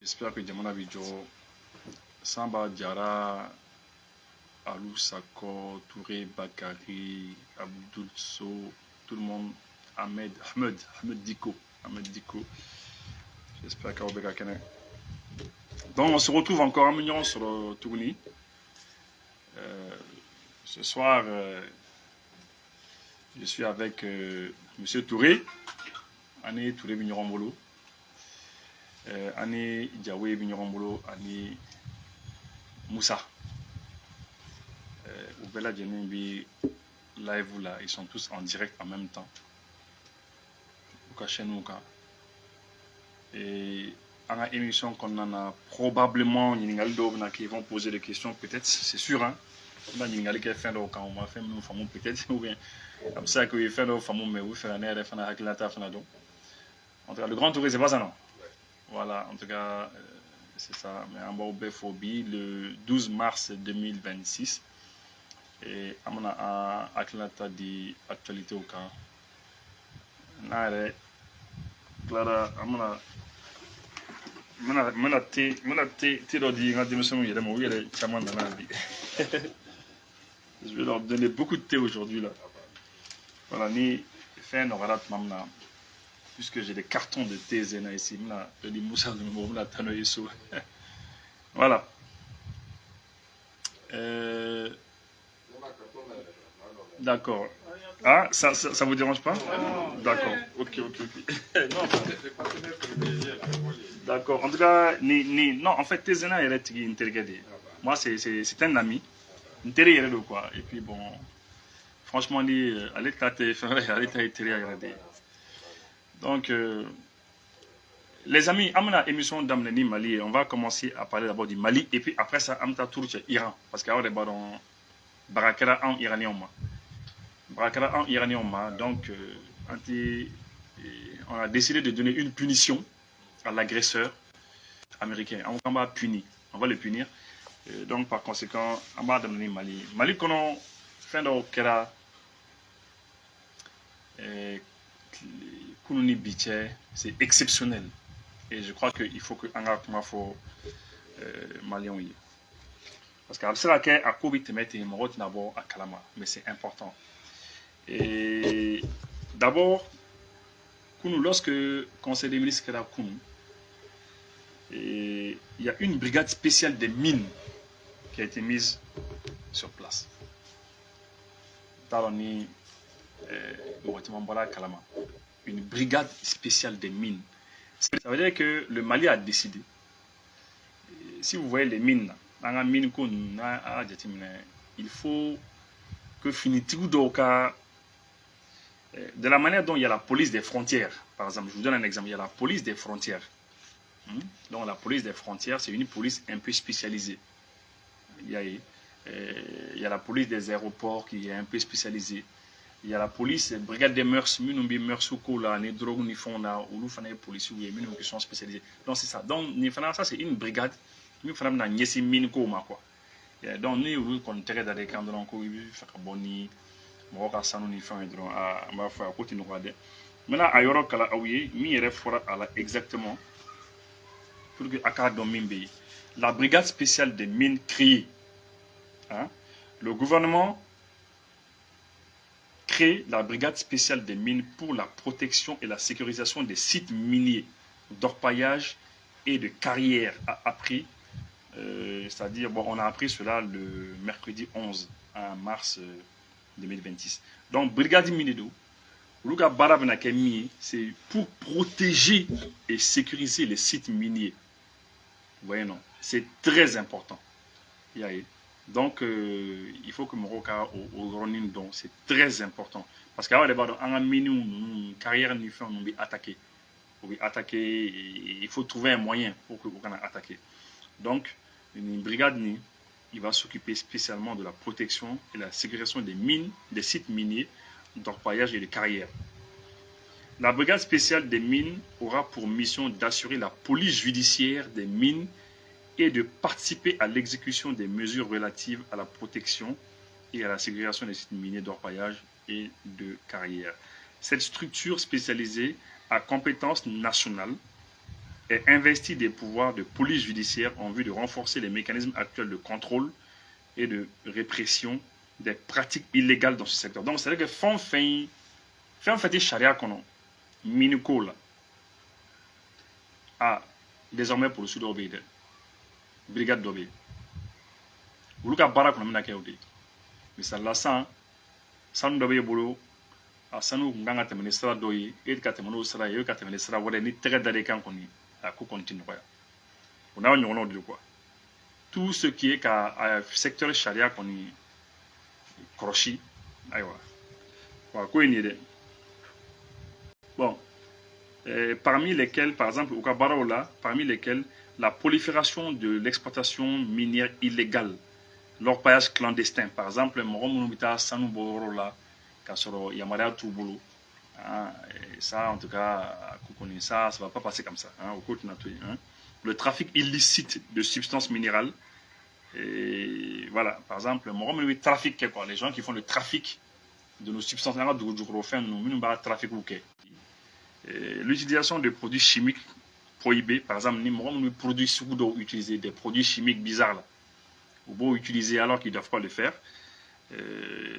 J'espère que Diamona Bidjo, Samba Diara, Alou Sako, Touré Bakari, Abdul So, tout le monde, Ahmed Diko. J'espère qu'Aobeka Kene. Donc on se retrouve encore un million sur le Tourni. Ce soir, je suis avec Monsieur Touré, Ané Touré Bignorombolo, Ané Diawé Bignorombolo, Ané Moussa. Au Bella Djenoubi, live là, ils sont tous en direct en même temps. Au chez nous, et à la émission qu'on en a probablement qui vont poser des questions, peut-être, c'est sûr, hein. On a qui fait quand on va faire nous fameux peut-être, ou bien comme ça que fait nos fameux, mais oui, faire un air de faire un donc. En tout cas, le grand tour, c'est pas ça, non. Voilà, en tout cas, c'est ça. Mais en bas au Phobie, le 12 mars 2026. Et à mon Atlanta dit actualité au cas. Clara, à mon mena te dɔ di n ka denmisɛnninw yɛrɛ ma u yɛrɛ caman nana bi. Je vais leur donner beaucoup de thé aujourd'hui là. Voilà, ni fɛn nɔgɔyara tuma min na puisque j'ai des cartons de thé zena ici n bɛna dɔ di Musa ninnu ma u bɛna taa n'o ye so. Voilà. D'accord. Ah, ça vous dérange pas? D'accord. Ok. Non. D'accord. En tout cas, non, en fait, Tezena est intergradé. Moi, c'est un ami. Intérêt quoi. Et puis bon, franchement, elle est. Donc, les amis, amena émission d'Amneni Mali, on va commencer à parler d'abord du Mali et puis après ça, Amta Tour Iran, parce qu'il y a des ballons Barakara en iranien. Barakara en iranien, donc on a décidé de donner une punition à l'agresseur américain. On va punir, on va le punir. Donc par conséquent, on va donner Mali. Mali qu'on fin de Kera Kounouni Biché, c'est exceptionnel. Et je crois qu'il faut que Anga Kumafo Malien y. Parce qu'à ce moment-là, à Kobi Temete, il m'aurait d'abord à Kalama, mais c'est important. Et d'abord, lorsque le Conseil des ministres est à Kounou, il y a une brigade spéciale des mines qui a été mise sur place. Une brigade spéciale des mines. Ça veut dire que le Mali a décidé, si vous voyez les mines, il faut que Finitigou Doka, de la manière dont il y a la police des frontières, par exemple, je vous donne un exemple, il y a la police des frontières. Donc la police des frontières, c'est une police un peu spécialisée. Il y a la police des aéroports qui est un peu spécialisée. Il y a la police, brigade des mœurs, les drogues, les fonds, les policiers qui sont spécialisés. Donc c'est ça. Donc ça c'est une brigade. Donc nous on intérêt d'aller quand on fait maintenant à yɔrɔ kala aw ye min yɛrɛ fɔra a la exactement pour que a k'a dɔn min bɛ yen. La brigade spéciale des mines créée, hein? Le gouvernement crée la brigade spéciale des mines pour la protection et la sécurisation des sites miniers d'orpaillage et de carrière, a appris, c'est-à-dire bon, on a appris cela le mercredi 11 mars 2026. Donc brigade minier c'est pour protéger et sécuriser les sites miniers. Vous voyez, non? C'est très important. Donc, il faut que Moroka au Ronin, donc c'est très important. Parce qu'avant, une carrière, on est attaqué. Il faut trouver un moyen pour qu'on attaque. Donc, une brigade, il va s'occuper spécialement de la protection et la sécurisation des mines, des sites miniers, d'orpaillage et de carrière. La brigade spéciale des mines aura pour mission d'assurer la police judiciaire des mines et de participer à l'exécution des mesures relatives à la protection et à la sécurisation des sites miniers d'orpaillage et de carrière. Cette structure spécialisée à compétence nationale et investit des pouvoirs de police judiciaire en vue de renforcer les mécanismes actuels de contrôle et de répression des pratiques illégales dans ce secteur. Donc, c'est-à-dire que fait charia kono miniko la désormais pour le sud obéide brigade d'obéide uluka bara kono mina ke odi misalla san dobe bolo sanu nganga temene sira doyi et ka temene sira yo ka temene sira wala ni tege dale kan koni ko continue quoi on a nyolo de quoi tout ce qui est ka secteur charia koni kroshi aywa quoi ko ni de bon parmi lesquels, par exemple, au Kabarola, parmi lesquels la prolifération de l'exploitation minière illégale, l'orpaillage clandestin, par exemple, Moromounoubita, Sanouborola, Kassoro, Yamada Touboulou, ça, en tout cas, ça ne va pas passer comme ça, au côté naturel. Le trafic illicite de substances minérales, et voilà, par exemple, Moromounoubita trafic, quoi, les gens qui font le trafic de nos substances, l'utilisation de produits chimiques prohibés, par exemple, nous produits utiliser des produits chimiques bizarres là, ou beau utiliser alors qu'ils ne doivent pas le faire,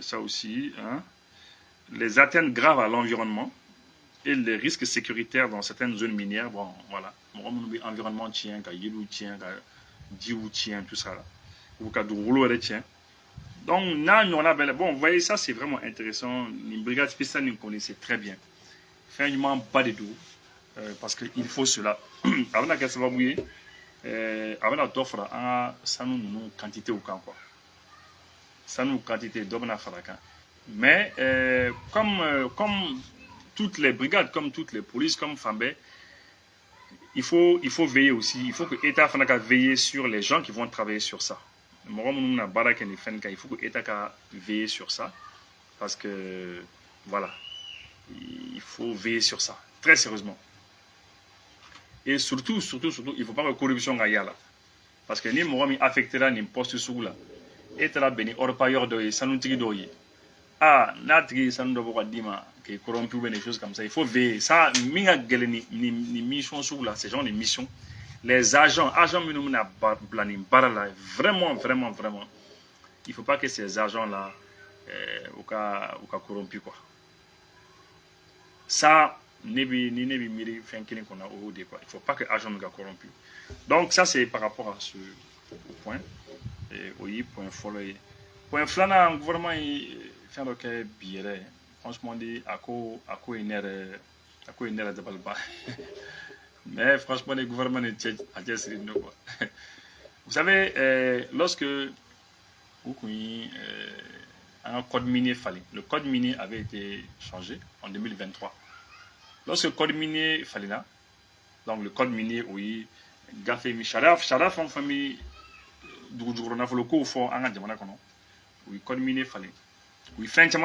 ça aussi, les atteintes graves à l'environnement et les risques sécuritaires dans certaines zones minières, bon, voilà, environnement tient, tout ça là, ou tient. Donc, bon, vous voyez, ça c'est vraiment intéressant. Une brigade spéciale, nous connaissez très bien. Finalement, pas de dos, parce qu'il faut cela. Avant la casse va mouiller, avant la d'offre, ça nous quantité au camp quoi. Ça nous quantité d'obna faraka. Mais comme toutes les brigades, comme toutes les polices, comme Fambé, il faut veiller aussi. Il faut que l'État veille sur les gens qui vont travailler sur ça. Il faut que l'État veille sur ça, parce que voilà. Il faut veiller sur ça, très sérieusement. Et surtout, il ne faut pas que la corruption aille là. Parce que ni moi, affectera ni poste sous là. Et là, béni, hors payeur de ça nous tire d'oyer. Natri, ça nous doit dire que corrompu des choses comme ça. Il faut veiller. Ça, ni mission sous là, ces gens, les missions. Les agents, vraiment. Il ne faut pas que ces agents-là, au cas corrompus quoi. Ça, il ne faut pas que l'agent nous soit corrompu. Donc, ça, c'est par rapport à ce point. Oui, point follow. Point flana, le gouvernement, il fait un billet. Franchement, dit, à quoi il n'est de balba. Mais franchement, le gouvernement est à quoi. Vous savez, lorsque un code minier fallait. Le code minier avait été changé en 2023. Lorsque le code minier fallait là, donc le code minier, oui, Gafé Sharaf en famille, du fort oui, code minier fallait. Oui, fin de il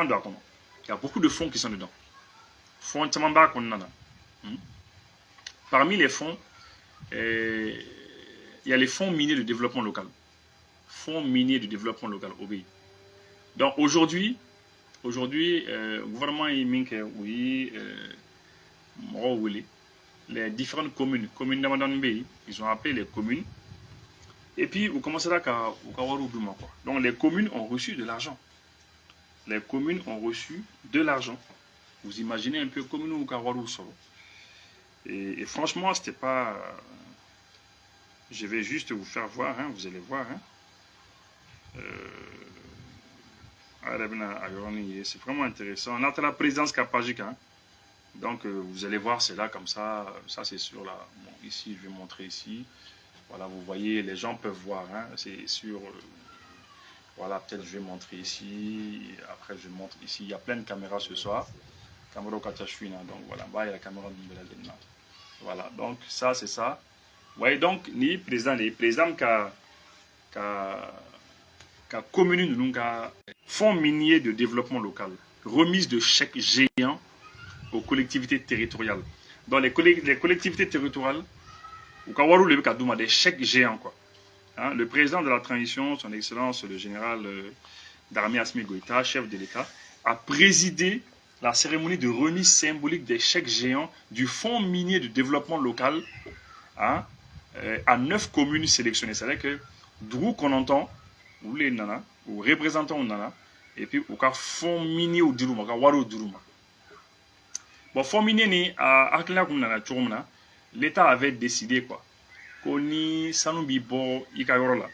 y a beaucoup de fonds qui sont dedans. Fonds parmi les fonds, il y a les fonds miniers de développement local. Fonds miniers de développement local, OBI. Donc aujourd'hui, le gouvernement oui, les différentes communes ils ont appelé les communes. Et puis, vous commencez là qu'à donc les communes ont reçu de l'argent. Les communes ont reçu de l'argent. Vous imaginez un peu commune ou Kawaru solo. Et franchement, c'était pas. Je vais juste vous faire voir, vous allez voir. C'est vraiment intéressant. On a la présidence Kapajik. Donc, vous allez voir, c'est là comme ça. Ça, c'est sur là. Bon, ici, je vais montrer ici. Voilà, vous voyez, les gens peuvent voir. C'est sur. Voilà, peut-être je vais montrer ici. Après, je montre ici. Il y a plein de caméras ce soir. Caméra Katachouina. Donc, voilà. Bah, il y a la caméra de la Denmark. Voilà, donc ça, c'est ça. Vous voyez, donc, les présidents qui commune nous fonds minier de développement local, remise de chèques géants aux collectivités territoriales. Dans les collectivités territoriales, au Kawaru le Kadouma des chèques géants quoi. Le président de la transition, son excellence le général d'armée Assimi Goïta, chef de l'État, a présidé la cérémonie de remise symbolique des chèques géants du fonds minier de développement local à 9 communes sélectionnées. C'est-à-dire que d'où qu'on entend, ou les nana, ou représentants nana, et puis au cas fonds minier ou diruma, au waro diruma. Bon, fonds minier ni à Aklina Kumnana Churumna, l'État avait décidé quoi, qu'on ni sanubi bo ika yorola,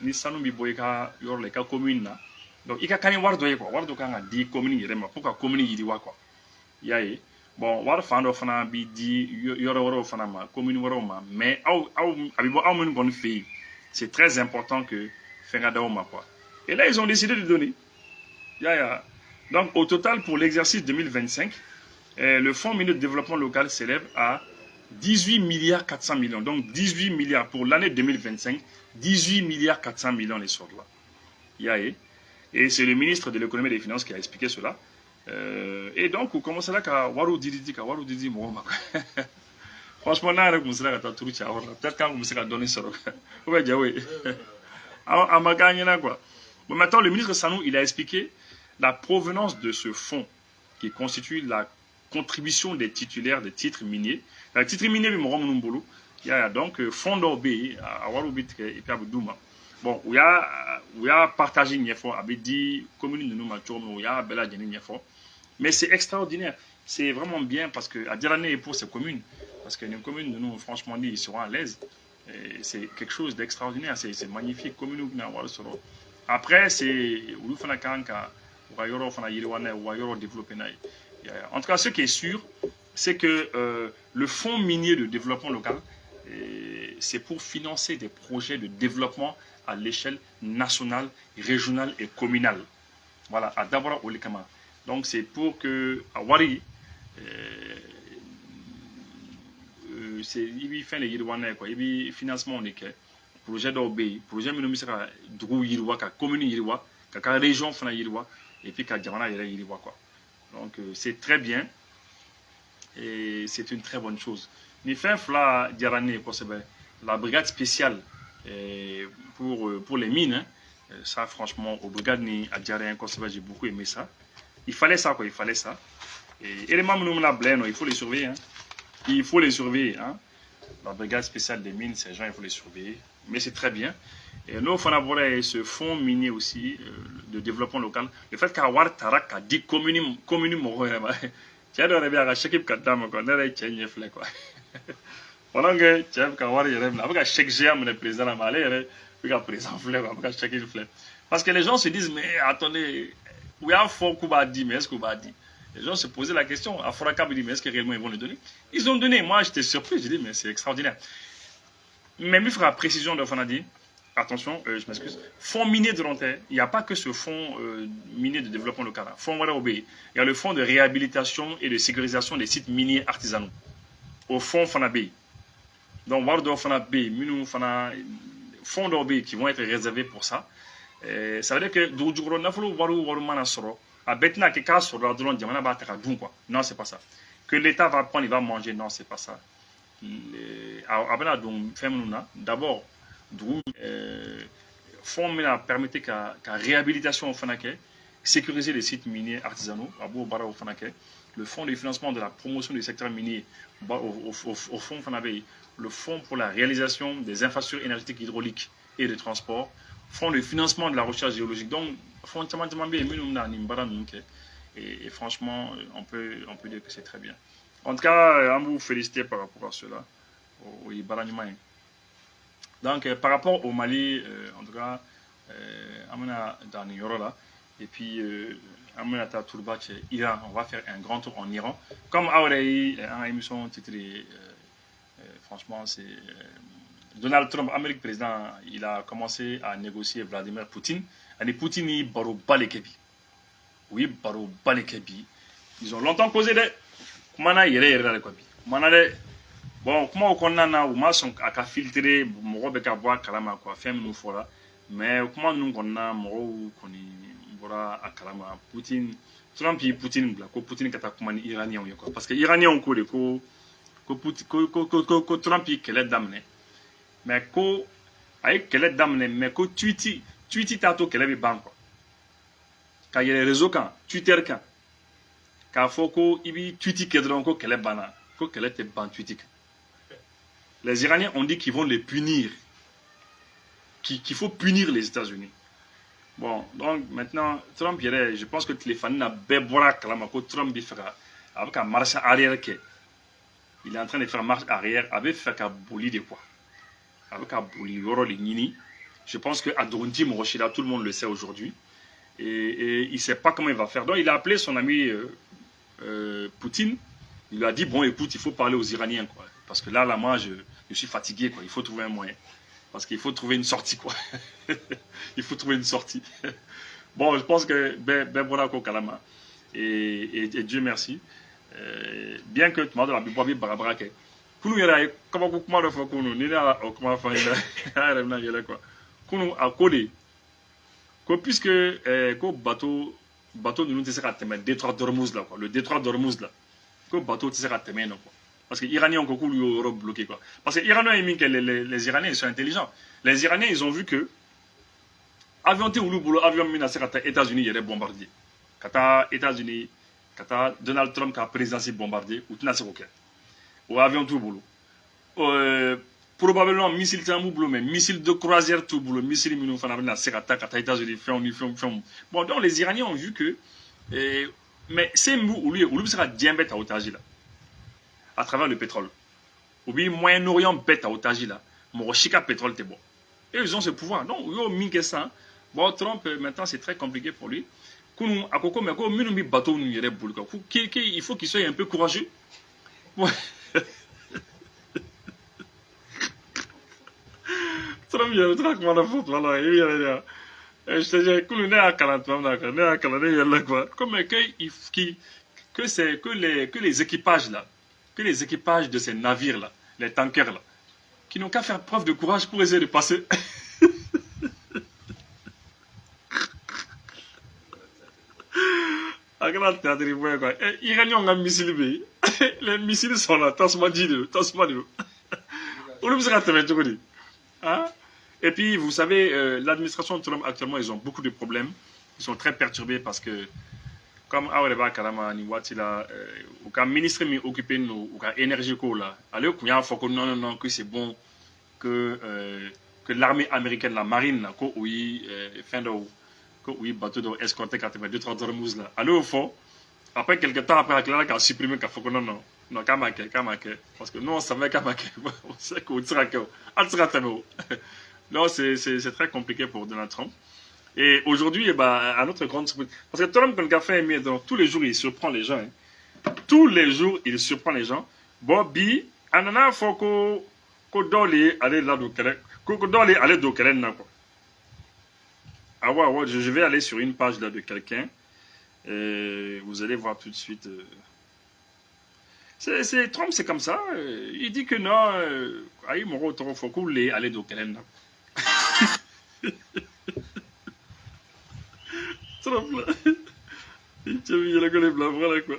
ni sanubi bo ika yorola, ika commune na. Donc, ika kani wardo ye quoi, wardo kanga di commune yirema, pour que commune yiriwa quoi. Yaye. Bon, war fando fana bi di yoro woro fana ma, commune woro ma, mais abibo au mun bonne fille. C'est très important que fenga daoma quoi. Et là, ils ont décidé de donner. Donc, au total, pour l'exercice 2025, le Fonds minier de développement local s'élève à 18 milliards 400 millions. Donc, 18 milliards pour l'année 2025, 18 milliards 400 millions les sortes là. Et c'est le ministre de l'économie et des finances qui a expliqué cela. Et donc, on commence là qu'à Warou Didi, franchement, là, on commence là qu'à tout peut-être quand on commence à donner ça. Ouais, Diaoué. À ma gagne là, quoi. Bon, maintenant, le ministre Sanou, il a expliqué la provenance de ce fonds qui constitue la contribution des titulaires des titres miniers. Les titres miniers, il y a donc fonds d'Orbé, à Warubit et puis à Boudouma. Bon, il y a partagé une fois, avec 10 communes de nous, il y a Bella Djani mais c'est extraordinaire. C'est vraiment bien parce que à Dirané pour ces communes, parce que les communes de nous, franchement, ils seront à l'aise. C'est quelque chose d'extraordinaire, c'est magnifique. Après, c'est en tout cas, ce qui est sûr, c'est que le fonds minier de développement local, c'est pour financer des projets de développement à l'échelle nationale, régionale et communale. Voilà, à Dabra Olikama. Donc, c'est pour que à Wari, il fait les Yirwana, quoi. Il financement on est projet d'Obé, projet Minomisaka, Drou Yirwa, commune Yirwa, région Fana Yirwa, et puis Kadjamana Yirwa, quoi. Donc, c'est très bien et c'est une très bonne chose. Ni fin fla Diarané, la brigade spéciale pour les mines, hein. Ça, franchement, au brigade ni à Diaré, j'ai beaucoup aimé ça. Il fallait ça, quoi, il fallait ça. Et les membres nous il faut les surveiller, hein. Il faut les surveiller, hein. La brigade spéciale des mines, ces gens, il faut les surveiller. Mais c'est très bien. Et nous, il faut avoir ce fonds minier aussi de développement local. Le fait qu'Awar Tarak a dit commune tu as donné bien à chaque équipe on a été quoi. Pendant que tu as qu'Awar Yerem, avec chaque GM, le président a malé, avec un président fleur, avec chaque fleur. Parce que les gens se disent, mais attendez, oui, il faut qu'on va dire, mais est-ce qu'on va dire? Les gens se posaient la question, à Foraka me dit, mais est-ce que réellement ils vont le donner? Ils ont donné. Moi, j'étais surpris. J'ai dit, mais c'est extraordinaire. Mais il faudra précision de Fanadi. Attention, je m'excuse. Fonds minier de Nanterre, il n'y a pas que ce fonds minier de développement local. Fonds Waraobé. Il y a le fonds de réhabilitation et de sécurisation des sites miniers artisanaux. Au fonds Fanabé. Donc, Wardo Fanabé, Minou Fana, fonds d'Obé qui vont être réservés pour ça. Ça veut dire que Doujuro Nafolo Waru Warumana Soro. À Betna, qui casse sur l'ordre de Diamana Batara Doum, quoi. Non, c'est pas ça. Que l'État va prendre, il va manger. Non, c'est pas ça. D'abord, fonds permettait qu'à réhabilitation au Fanake, sécuriser les sites miniers artisanaux, à Bara au Fanake, le fonds de financement de la promotion du secteur minier au fonds Fanabé, le fonds pour la réalisation des infrastructures énergétiques hydrauliques et de transport, fonds de financement de la recherche géologique. Donc, fonds et franchement, on peut dire que c'est très bien. En tout cas, on vous félicite par rapport à cela. Donc, par rapport au Mali, en tout cas, on a dans Yorola, et puis on a Tourbac, Iran, on va faire un grand tour en Iran. Comme Aurei, en émission titrée, franchement, c'est Donald Trump, Amérique président, il a commencé à négocier Vladimir Poutine. Et Poutine, il baro balekebi. Oui, baro balekebi. Ils ont longtemps causé de. Mana yere la kwabi. Mana de. Bon, comment on a ou ma son à filtrer, mon ka boire kalama quoi, faire nous fora. Mais comment nous on a mo qu'on bora à kalama Poutine. Trump et Poutine bla ko Poutine kata kuma ni iranien quoi. Parce que iranien on ko de ko Trump et quelle dame. Mais ko avec quelle dame mais ko Twitter tato quelle est banque. Quand il y a les réseaux quand Twitter quand faut que il Twitter que donc ko quelle bana ko quelle te ban Twitter. Les Iraniens ont dit qu'ils vont les punir. Qu'il faut punir les États-Unis. Bon, donc maintenant, Trump, je pense que les fans n'ont pas que Trump avec un marche arrière. Il est en train de faire marche arrière avec un bouli de quoi. Avec un bouli, je pense qu'à Dondi Moroshida, tout le monde le sait aujourd'hui. Et il ne sait pas comment il va faire. Donc il a appelé son ami Poutine. Il lui a dit, bon écoute, il faut parler aux Iraniens, quoi. Parce que là moi, je suis fatigué, quoi. Il faut trouver un moyen. Parce qu'il faut trouver une sortie, quoi. Il faut trouver une sortie. Bon, je pense que voilà, Kalama. Et Dieu merci. Bien que tu m'as donné la Bible, Barabarake. Kunu yɛrɛ ye kabako kuma dɔ fɔ kunu ni ne y'a kuma fɔ n ɲɛna a yɛrɛ bɛna yɛlɛ quoi kunu a ko de ko puisque ko bateau ninnu tɛ se ka tɛmɛ détroit d'Ormuz la quoi le détroit d'Ormuz la ko bateau tɛ se ka tɛmɛ yen nɔ quoi parce que Iraniens ko k'olu y'o yɔrɔ bloqué quoi parce que Iraniens ye min kɛ les Iraniens ils sont intelligents les Iraniens ils ont vu que avion tɛ olu bolo avion min na se ka taa États-Unis yɛrɛ bombarder ka taa États-Unis ka taa Donald Trump ka présidence bombarder u tɛna se k'o kɛ. Ou avion tout boulot. Probablement missile tout boulot, mais missile de croisière tout boulot, missile minou fanabina sekata kata États-Unis film. Bon donc les Iraniens ont vu que mais c'est mou ou lui sera diabète à otage là à travers le pétrole. Ou bien Moyen-Orient bête à otage là, mon chica pétrole t'es bon. Et ils ont ce pouvoir. Non, yo minke ça. Bon Trump maintenant c'est très compliqué pour lui. Kunu akoko mais ko minou mi bateau nous yere boulot quoi. Il faut qu'il soit un peu courageux. Ouais. Trump yɛrɛ tɛ kuma na fɔ tuma la i yɛrɛ de je te dis kulu ne y'a kalan tuma min na ne y'a kalan ne yɛlɛ quoi comme que les équipages là que les équipages de ces navires là les tankers là qui n'ont qu'à faire preuve de courage pour essayer de passer. A kana théâtre boye quoi Iraniens ka missile bɛ les missiles sont là tasuma ji de don olu bɛ se ka tɛmɛ cogo di hein? Et puis, vous savez, l'administration de Trump, actuellement, ils ont beaucoup de problèmes. Ils sont très perturbés parce que, comme Aureba Kalama Niwatila, le ministre m'est occupé de l'énergie, alors qu'il y a un faux non, que c'est bon, que l'armée américaine, la marine, oui, bateau d'escorter 82-3 d'Ormuz, là. Alors, au fond, après quelques temps, après, il a supprimé qu'il faut que non, Kamake, parce que nous, on savait Kamake, on sait qu'on sera que, non, c'est très compliqué pour Donald Trump. Et aujourd'hui, à notre grande surprise, parce que Trump, quand il a fait tous les jours, il surprend les gens. Hein. Tous les jours, il surprend les gens. Bobby, anana faut qu'on doit aller là qu'on doit aller de quelqu'un. Ah ouais, je vais aller sur une page là de quelqu'un. Vous allez voir tout de suite. Trump, c'est comme ça. Il dit que non, il faut qu'on aller de quelqu'un. Trump là. Il a les blancs, voilà quoi.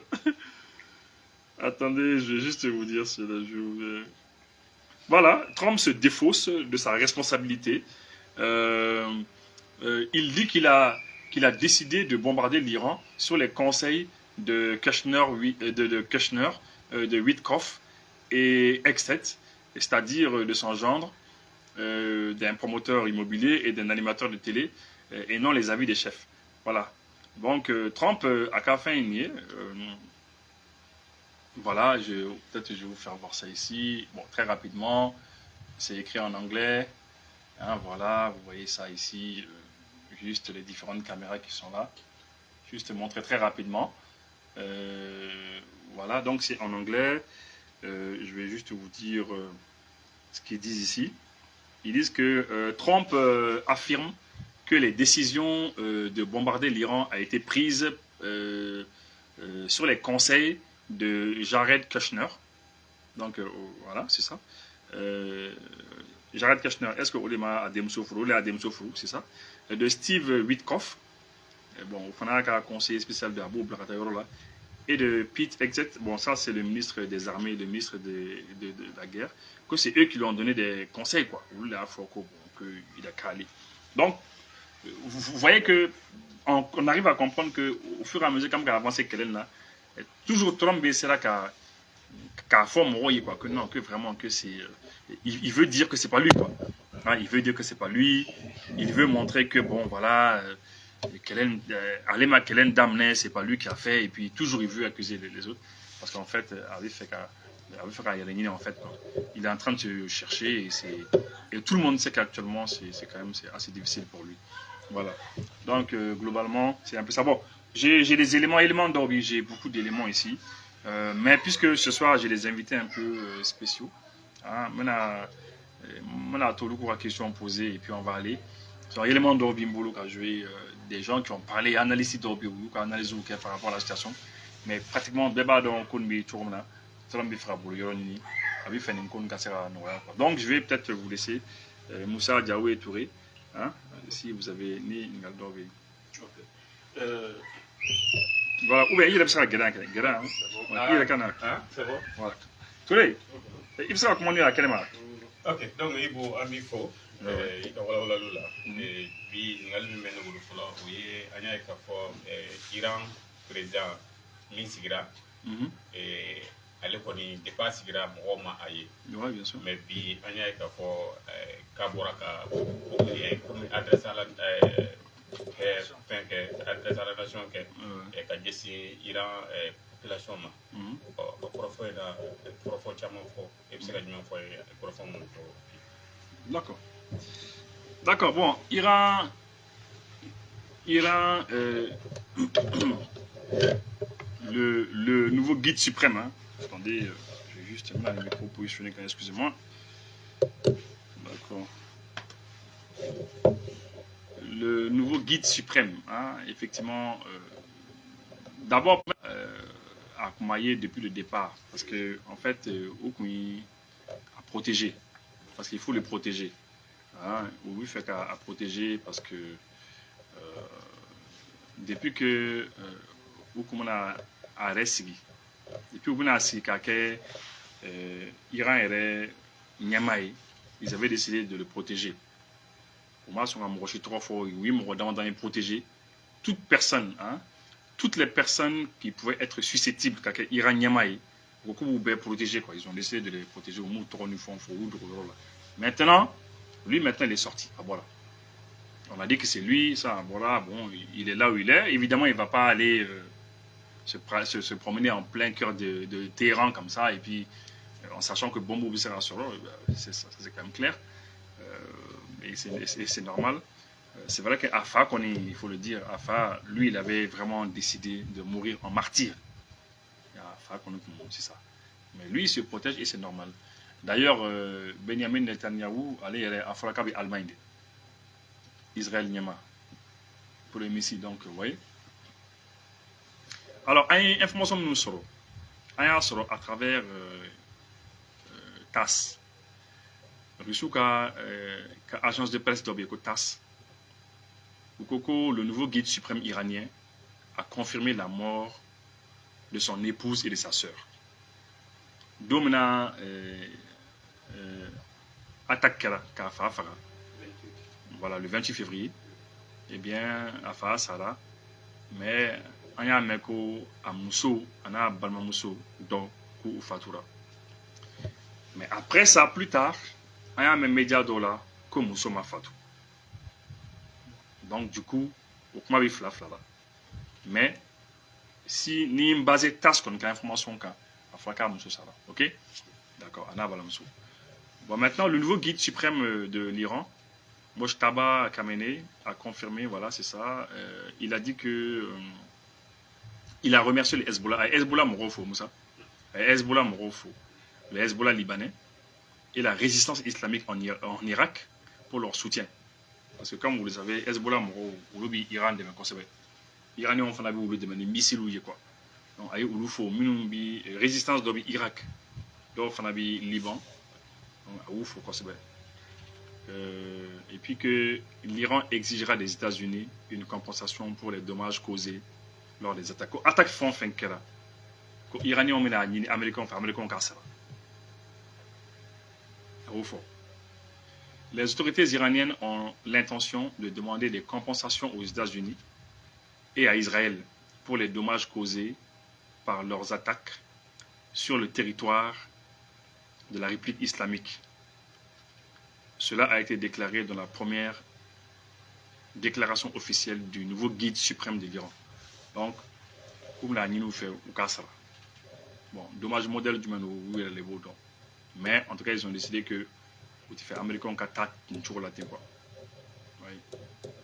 Attendez, je vais juste vous dire cela. Voilà, Trump se défausse de sa responsabilité. Il dit qu'il a décidé de bombarder l'Iran sur les conseils de Kushner, de Witkoff et Exet, c'est-à-dire de son gendre, d'un promoteur immobilier et d'un animateur de télé, et non les avis des chefs. Voilà. Donc, Trump a qu'à faire une voilà, peut-être que je vais vous faire voir ça ici. Bon, très rapidement, c'est écrit en anglais. Hein, voilà, vous voyez ça ici, juste les différentes caméras qui sont là. Juste montrer très rapidement. Voilà, donc c'est en anglais. Je vais juste vous dire ce qu'ils disent ici. Ils disent que Trump affirme que les décisions de bombarder l'Iran a été prise sur les conseils de Jared Kushner. Donc voilà, c'est ça. Jared Kushner, est-ce que Olema Adem Sofrou, c'est ça. De Steve Witkoff, bon, on a un conseiller spécial de Abou Blakatayoro là. Et de Pete Exet, bon ça c'est le ministre des armées, le ministre de la guerre, que c'est eux qui lui ont donné des conseils quoi. Là, faut qu'il a calé. Donc, vous voyez que on arrive à comprendre que au fur et à mesure comme qu'on avance qu'elle là, toujours Trump sera qu'à forme quoi, que non, que vraiment que c'est il veut dire que c'est pas lui, quoi. Hein, il veut dire que c'est pas lui. Il veut montrer que, bon, voilà, Alema Kellen Damné, c'est pas lui qui a fait. Et puis, toujours, il veut accuser les autres. Parce qu'en fait, en fait, il est en train de se chercher. Et tout le monde sait qu'actuellement, c'est quand même assez difficile pour lui. Voilà. Donc, globalement, c'est un peu ça. Bon, j'ai des éléments d'Orbi. J'ai beaucoup d'éléments ici. Mais puisque ce soir, j'ai des invités un peu spéciaux. Hein, on a tout le cours à questions posées et puis on va aller. Sur l'élément d'Orbi Mbolo qui a joué des gens qui ont parlé, analysé d'Orbi ou qui ont analysé par rapport à la situation. Mais pratiquement, débat dans le Konbi, tout le monde, donc je vais peut-être vous laisser Moussa, Diawo et Touré, hein, si vous avez ni Ngal d'Orbi. Voilà, ou bien il est ça, Guérin, il est canard. C'est bon. Voilà. Touré, il sera commandé à quelle marque? Ok, donc il faut un bifo. Il ka wala lula. Bi ngal mi men wulu fula o ye anya ka fo Iran président min sigira. Ale koni dépasse sigira mo ma aye. Oui, bien sûr. Mais bi anya ka fo ka bora ka comme adresse à la adresse à la nation que ka jesi Iran population ma. Profo da profo chamo fo e bi sega nyom fo profo mo fo. D'accord. D'accord, bon, Iran, le nouveau guide suprême, hein. Attendez, je vais juste mettre le micro positionné, excusez-moi. D'accord. Le nouveau guide suprême, hein, effectivement, d'abord, à Koumaye depuis le départ, parce que, en fait, Okouyi a protégé, parce qu'il faut le protéger. Hein, oui, fait à protéger parce que depuis que Oukoumana a resté, depuis Oukoumana a resté, Iran et Niamey, ils avaient décidé de le protéger. Pour moi, on a moché 3 fois, oui, on a protégé toute personne, hein, toutes les personnes qui pouvaient être susceptibles qu'à Iran Niamey, beaucoup pouvaient protéger, quoi. Ils ont décidé de les protéger au mouton, maintenant, lui, maintenant, il est sorti. Ah, voilà. On a dit que c'est lui, ça, voilà, bon, il est là où il est. Évidemment, il ne va pas aller se promener en plein cœur de Téhéran comme ça, et puis en sachant que Bombo sera sur l'eau, c'est quand même clair. Et c'est normal. C'est vrai qu'Afa, il faut le dire, Afa, lui, il avait vraiment décidé de mourir en martyr. Afa, c'est ça. Mais lui, il se protège et c'est normal. D'ailleurs, Benjamin Netanyahu, allez, il est à Frakabi Allemagne. Israël Niama. Pour les missiles, donc, vous voyez. Alors, une information nous sort. À travers TASS. Agence de presse d'Obieko TASS. Le nouveau guide suprême iranien a confirmé la mort de son épouse et de sa sœur. Domina attaque Kafafara. Voilà, le 28 février. Eh bien, Afa Sara. Mais, on a un mec à Mousso, on a un Balma Mousso, donc, ou Fatura. Mais après ça, plus tard, on a un média là, comme Mousso m'a Fatou. Donc, du coup, on m'a flaf là. Mais, si ni une base task qu'on a information quand Afrika Mousso Sara. Ok? D'accord, on a Balma Mousso. Bon, maintenant, le nouveau guide suprême de l'Iran, Mojtaba Khamenei a confirmé, voilà, c'est ça. Il a dit que il a remercié le Hezbollah. Hezbollah Morofo, Moussa. Hezbollah Morofo. Le Hezbollah libanais et la résistance islamique en Irak pour leur soutien. Parce que comme vous le savez, Hezbollah Morofo, ou l'Iran de Menkosebe. Iranien ont fait la vie de missiles ou quoi. Donc, il faut une résistance de l'Irak. Donc, il faut Liban. Donc, il faut Kosebe. Et puis que l'Iran exigera des États-Unis une compensation pour les dommages causés lors des attaques. Attaque font fin que là. Iraniens ont mis les Américains en casse. Les autorités iraniennes ont l'intention de demander des compensations aux États-Unis et à Israël pour les dommages causés par leurs attaques sur le territoire de la République islamique cela a été déclaré dans la première déclaration officielle du nouveau guide suprême de l'Iran. Donc, comme la nous fait au Kassara. Bon, dommage modèle du mano, oui, les beaux dons. Mais en tout cas, ils ont décidé que tu fais américain qui attaque une tour latin, quoi. Oui.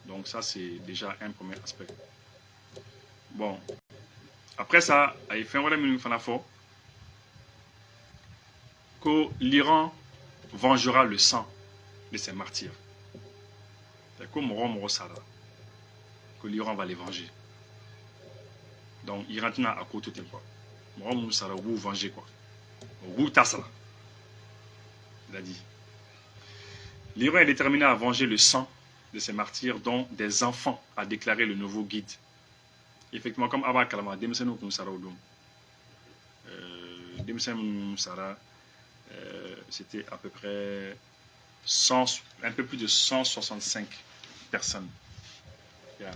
Donc, ça, c'est déjà un premier aspect. Bon, après ça, il fait un minute que l'Iran vengera le sang de ses martyrs. C'est comme Moro Sara, que l'Iran va les venger. Donc, l'Iran tient à côté de quoi. Moro Sara, vous venger quoi. Vous tassera. Il a dit. L'Iran est déterminé à venger le sang de ses martyrs, dont des enfants, a déclaré le nouveau guide. Effectivement, comme Abba Kalama, Demseno Kumsara Oudom. Demseno Sara, c'était à peu près un peu plus de 165 personnes. Il y a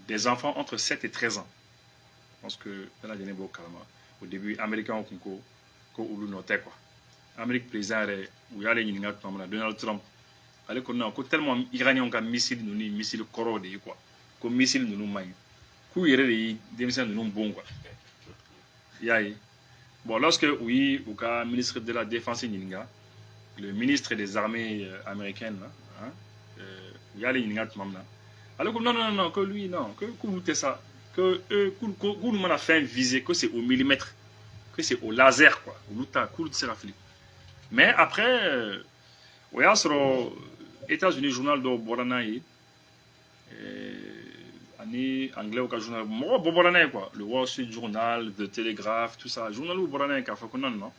des enfants entre 7 et 13 ans. Je pense que au début, Américains ont concours, ou noté quoi. Amérique président, où il y a les Donald Trump. Alors qu'on a tellement Iranien qui missile nous missile corrodé quoi. Comme missile nous maille. Coup il y a des missiles nous bon quoi. Yaï. Bon, lorsque oui, au cas ministre de la Défense Ninga, le ministre des armées américaines, hein, il y a les Ninga Mamna. Alors que non, que lui, non, que vous ça, que nous a fait viser, que c'est au millimètre, que c'est au laser, quoi. Mais après, il y a sur les États-Unis, journal de Boranaï, anglais au cas journal, quoi, le Wall Street Journal, The Telegraph, tout ça, journal au Boranaï, non,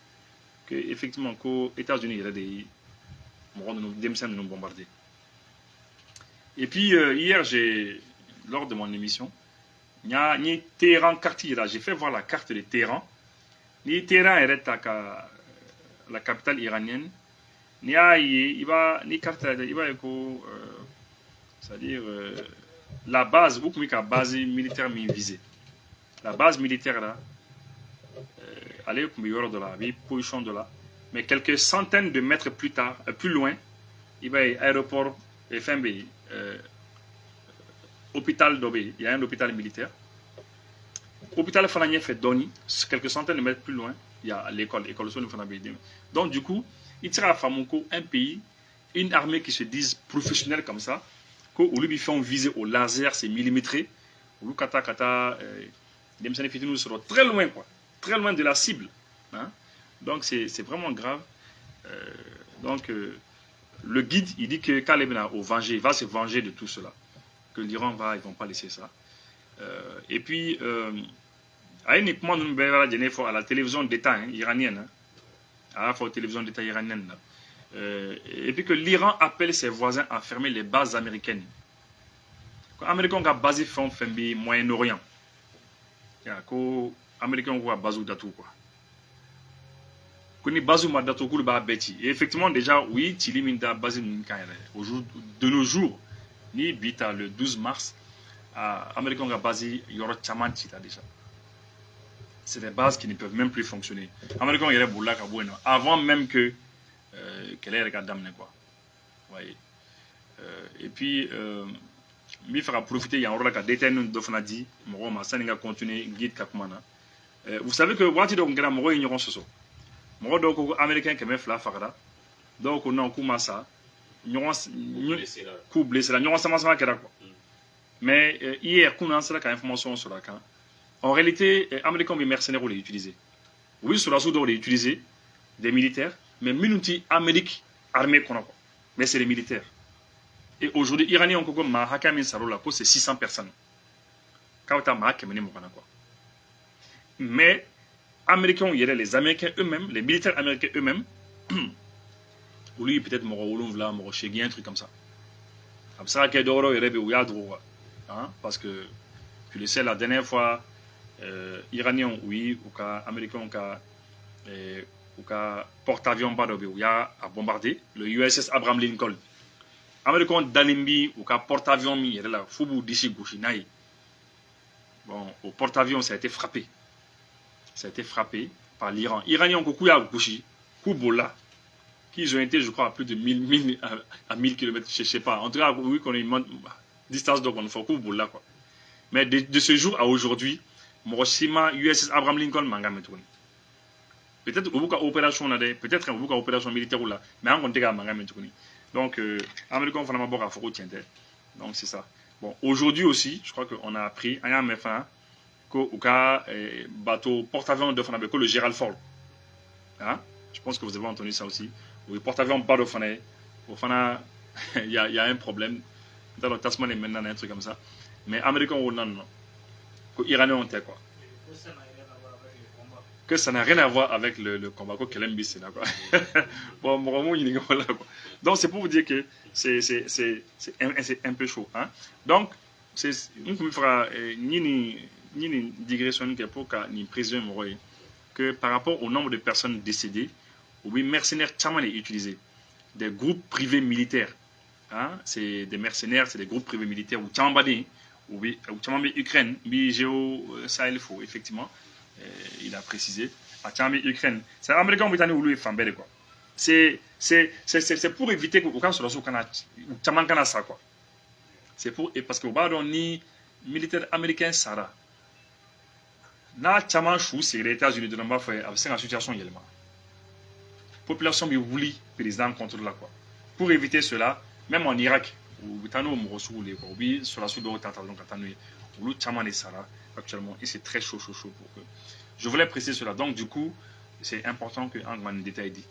que effectivement, qu'aux États-Unis, il y a des nous bombarder. Et puis, hier, lors de mon émission, il y a ni Téhéran quartier là, j'ai fait voir la carte de Téhéran. Ni Téhéran est la capitale iranienne. Ni carte il va c'est-à-dire la base, où la base militaire visée. La base militaire là, allez de la position de là, mais quelques centaines de mètres plus loin, il va y aéroport FMB. Hôpital d'Obé, il y a un hôpital militaire. Hôpital Fanagné fait Doni, quelques centaines de mètres plus loin, il y a l'école de Fanabé. Donc, du coup, il tire à Famouko un pays, une armée qui se dise professionnelle comme ça, qu'au lieu de faire viser au laser, c'est millimétré, au lieu les Msane seront très loin, quoi, très loin de la cible. Hein? Donc, c'est vraiment grave. Donc, le guide, il dit que Kaleb va se venger de tout cela. Que l'Iran ils ne vont pas laisser ça. Et puis, à la télévision d'État iranienne, à la télévision d'État iranienne, et puis que l'Iran appelle ses voisins à fermer les bases américaines. Les Américains ont basé au Moyen-Orient. Les Américains ont basé datou quoi. Et effectivement, déjà, oui, Tili Minda basé de nos jours, ni bita le 12 mars, Américains ont basé Yoro Chamanti déjà. C'est des bases qui ne peuvent même plus fonctionner. Américains y boula avant même que qu'elle ait regardé quoi. Voyez. Et puis mi fera profiter il y a un rôle à déterminer de Fanadi, Moroma Saninga continuer guide Kapmana. Vous savez que Wati donc grand Moro ignorant ce sont. Moro donc américain qui met fla fagada. Donc on a un coup massa. Coup blessé là, nous sommes quoi. Mais hier, quand on a cette information sur la camp, en réalité, les Américains ont mercenaires pour les utiliser. Oui, sur la soude, on les utiliser des militaires, mais minuti Amérique armée qu'on a. Mais c'est les militaires. Et aujourd'hui, les Iraniens ont encore Mahakam Sarola, c'est 600 personnes. Mais Américains, les Américains eux-mêmes, les militaires américains eux-mêmes, ou lui peut-être Moro Chegui, un truc comme ça. Comme ça, qu'il y a parce que tu le sais, la dernière fois, Iraniens, oui, ou Américains, ou porte-avions où il y a à bombarder, le USS Abraham Lincoln. Américains d'Alimbi, ou porte-avions, il y a là, Fubu d'ici Gouchinaï. Bon, au porte-avions, ça a été frappé. Ça a été frappé. par l'Iran. Iraniens ont beaucoup à Gouchi, Kouboula, qu'ils ont été, je crois, à plus de 1000 km, je ne sais pas. En tout cas, oui, qu'on ait une distance donc on fait Kouboula, quoi. Mais de ce jour à aujourd'hui, Moroshima, USS Abraham Lincoln, manga mettouni. Peut-être au bout de l'opération, peut-être au bout de l'opération militaire, mais on compte manga mettouni. Donc, Américains font d'abord à Foro Tiente. Donc, c'est ça. Bon, aujourd'hui aussi, je crois qu'on a appris, à un fin, qu'au cas bateau porte-avions de Fanabe, le Gerald Ford. Hein? Je pense que vous avez entendu ça aussi. Le porte-avions pas de Fanabe. Au Fana, il y a un problème. Dans le Tasman et maintenant, un truc comme ça. Mais Américains, non. Iraniens ont quoi. Que ça n'a rien à voir avec le combat que Kelembi c'est là quoi. Bon, donc c'est pour vous dire que c'est un peu chaud. Hein? Donc, c'est une fera ni digression pour ni présume que par rapport au nombre de personnes décédées, oui, mercenaires tchaman est utilisé. Des groupes privés militaires. Hein? C'est des mercenaires, c'est des groupes privés militaires ou tchambadé. Oui, Ukraine, ça il faut effectivement, il a précisé. À Ukraine, c'est l'Américain britannique ou lui Fambele quoi. C'est pour éviter que aucun soit sous Canada, ça quoi. C'est pour et parce que au bas ni militaire américain Sarah. Na chaman chou c'est les États-Unis de l'amba fait avec cette situation également. Population bi wuli président contre là quoi. Pour éviter cela, même en Irak ou Tano Morosoulé, ou bien sur la suite de Tatalon Katanoué, ou le Tchaman et Sarah, actuellement, et c'est très chaud pour que. Je voulais préciser cela. Donc, du coup, c'est important que Angman détaille dit.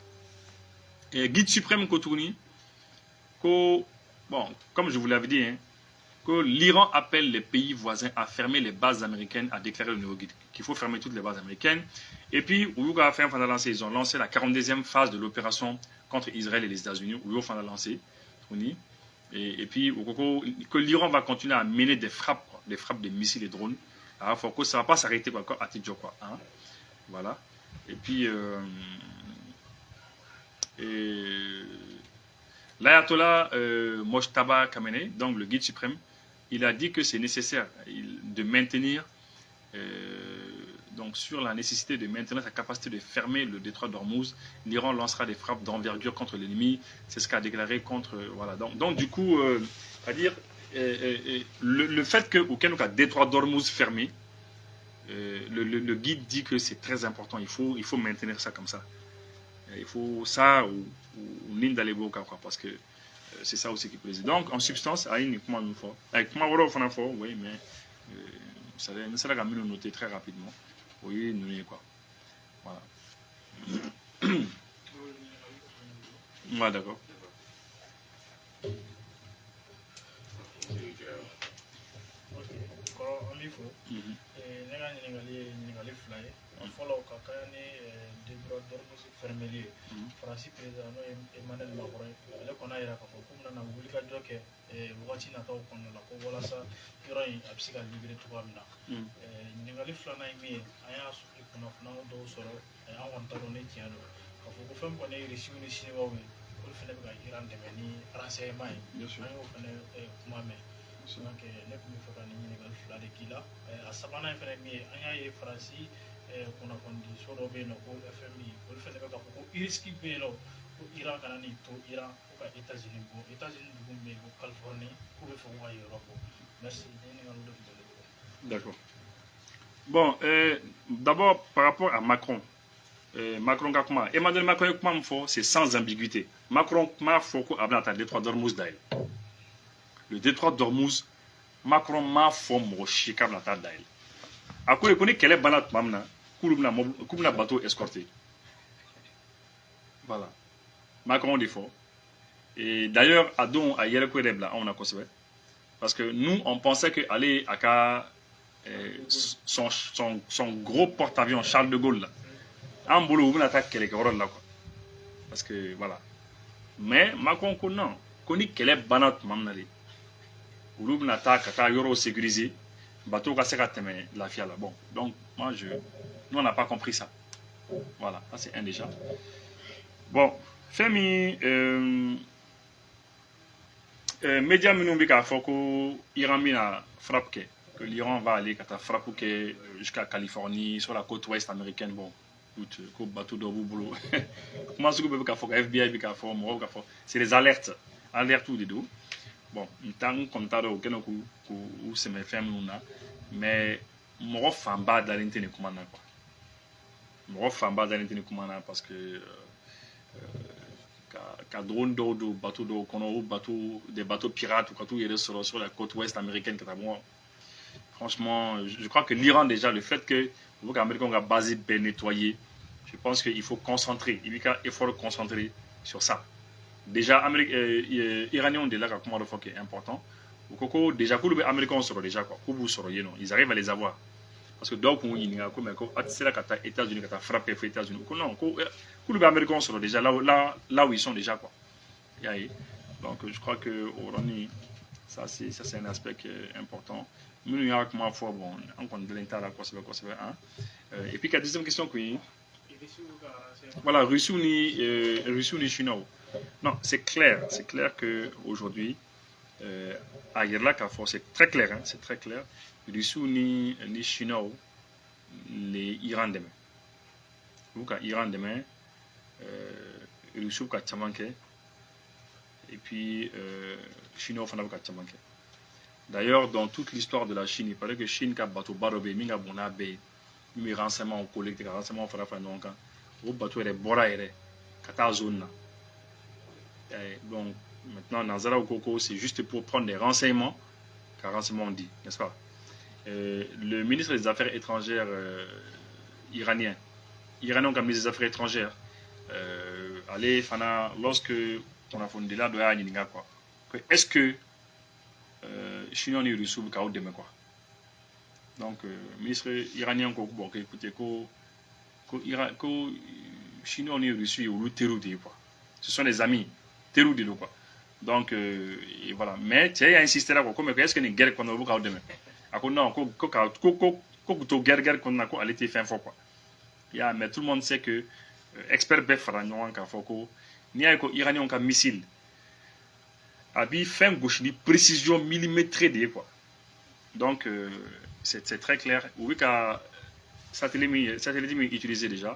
Et guide suprême Kotouni, bon, comme je vous l'avais dit, hein, que l'Iran appelle les pays voisins à fermer les bases américaines, à déclarer le nouveau guide, qu'il faut fermer toutes les bases américaines. Et puis, ils ont lancé la 42e phase de l'opération contre Israël et les États-Unis, où ils ont lancé. Et puis, que l'Iran va continuer à mener des frappes de missiles et drones. Alors, faut que ça ne va pas s'arrêter à Tidjo. Hein? Voilà. Et puis, l'ayatollah Mojtaba Khamenei, donc le guide suprême, il a dit que c'est nécessaire de maintenir, donc sur la nécessité de maintenir sa capacité de fermer le détroit d'Ormuz. L'Iran lancera des frappes d'envergure contre l'ennemi. C'est ce qu'a déclaré contre. Voilà. Donc du coup, c'est-à-dire, le fait qu'au détroit d'Ormuz fermé, le guide dit que c'est très important. Il faut maintenir ça comme ça. Il faut ça ou Nindalebo parce que c'est ça aussi qui plaisait. Donc en substance, avec moi oui, mais ça va nous noter très rapidement. Oui, nous quoi. Voilà. Ouais, d'accord. Follow Kakani, Debra Dormus Fermelier, Francis Président, Emmanuel Macron, le Conaira, Kumana, Wilka Joke, watching at all on la Covolasa, Iran, Absica Libre to Wamna. Ningali Flana, me, I asked if one of now those or I want to donate Yano. Of Ufem Pone, receiving the Shiva, Ulfenega Iran, the many Rasa Mai, I open a Mame. So, let me for an illegal flood killer. As Sabana, me, I Francis. Kuna condition de no FMI o fait que ko risque be lo ko Iran kana ni to Iran ko États-Unis du mais ko Californie ko be fo wa Europe. Merci. D'accord. Bon, d'abord par rapport à Macron. Macron comment Emmanuel Macron comment c'est sans ambiguïté. Macron m'a faut ko abna ta détroit d'Ormuz d'ail. Le détroit d'Ormuz Macron m'a faut mo chikab la ta d'ail. À quoi il connaît quelle est banat mamna Koubna bateau escorté. Voilà. Macron dit fort. Et d'ailleurs, à Don, à Yerekwedebla, on a conçu. Parce que nous, on pensait qu'aller à son gros porte-avions Charles de Gaulle, là, en boulot, on attaque quelque chose là. Parce que, voilà. Mais Macron, non. Connaît quelle est banat mamnali. Ou attaque à Yoro sécurisé. Bateau cassé à la fiale. Bon, donc, nous, on n'a pas compris ça. Voilà, ça c'est un déjà. Bon, Femi, média Minoubika, il faut que l'Iran frappe, que l'Iran va aller frappe jusqu'à Californie, sur la côte ouest américaine. Bon, ko bateau do boulot comment ce que peut ka FBI bi ka fo mo ka fo c'est les alertes ou de do bon tant comptado o keno ku se me fait na mais mo famba dans l'internet comment na quoi mo famba dans l'internet comment na parce que ka drone do bateau do kono bateau des bateaux pirates ou quand tout est sur la côte ouest américaine que bon franchement je crois que l'Iran déjà le fait que les Américains ont basé bien nettoyé je pense qu'il faut concentrer il faut concentrer sur ça déjà Iraniens déjà comment le est important au déjà que les Américains sont déjà quoi ils arrivent à les avoir parce que donc on y a comme c'est là qu'à États-Unis qu'à frapper les États-Unis non les Américains sont déjà là où ils sont déjà quoi donc je crois que ça c'est un aspect qui est important nous y a comment fois bon on compte de l'intérieur quoi c'est et puis la deuxième question voilà Russie ni Chine non c'est clair que aujourd'hui ailleurs là c'est très clair c'est très clair Russie ni Chine les Iran demain ou quand Iran demain Russie ka chamanke et puis Chine au fana ka chamanke d'ailleurs dans toute l'histoire de la Chine il paraît que Chine ka bateau barobe minga bona be mi renseignement collecté renseignement fara fa donc au bateau est bora ere kata zone donc maintenant Nazara au Coco c'est juste pour prendre des renseignements car renseignement on dit n'est-ce pas le ministre des Affaires étrangères iranien comme ministre des Affaires étrangères allez fana lorsque on a fondé là doit y quoi est-ce que Chine ni Russie ka o demain quoi donc ministre iranien ko bon écoutez ko Chine ni Russie ou terroristes quoi ce sont des amis terroristes quoi donc et voilà mais tu as insisté là quoi comme est-ce que une guerre qu'on a ka o demain ako non ko to guerre qu'on a ko aller te fin fort quoi mais tout le monde sait que expert be fara non ka foko ni ay ko iranien ka missile abi fin gauche ni précision millimétrée de quoi donc c'est très clair oui ka satellite utilisé déjà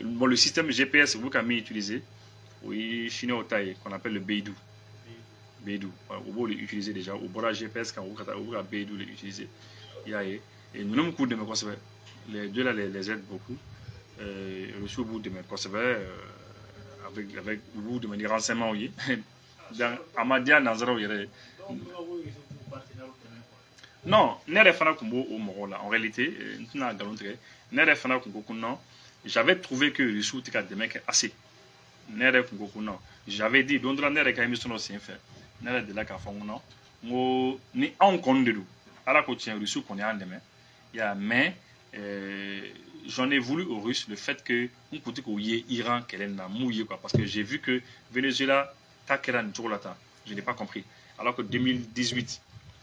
bon le système GPS oui ka utilisé oui chinois au taille qu'on appelle le Beidou on va l'utiliser déjà au bord GPS quand on va Beidou l'utiliser et nous n'avons coup de me conserver les deux là les aident beaucoup reçu au bout de me conserver avec au bout de me renseignements oui dans Amadia Nazaro non n'ere fana kumbo au moro là en réalité n'a galontré n'ere fana kumbo non j'avais trouvé que le sous tika de mec assez n'ere kumbo non j'avais dit donc n'ere ka émission aussi fait n'ere de la ka fond non ngo ni en kondedu ala ko tient russe qu'on est en demain mais j'en ai voulu aux Russes le fait que on peut que Iran qu'elle n'a mouillé quoi parce que j'ai vu que Venezuela je n'ai pas compris. Alors que 2018,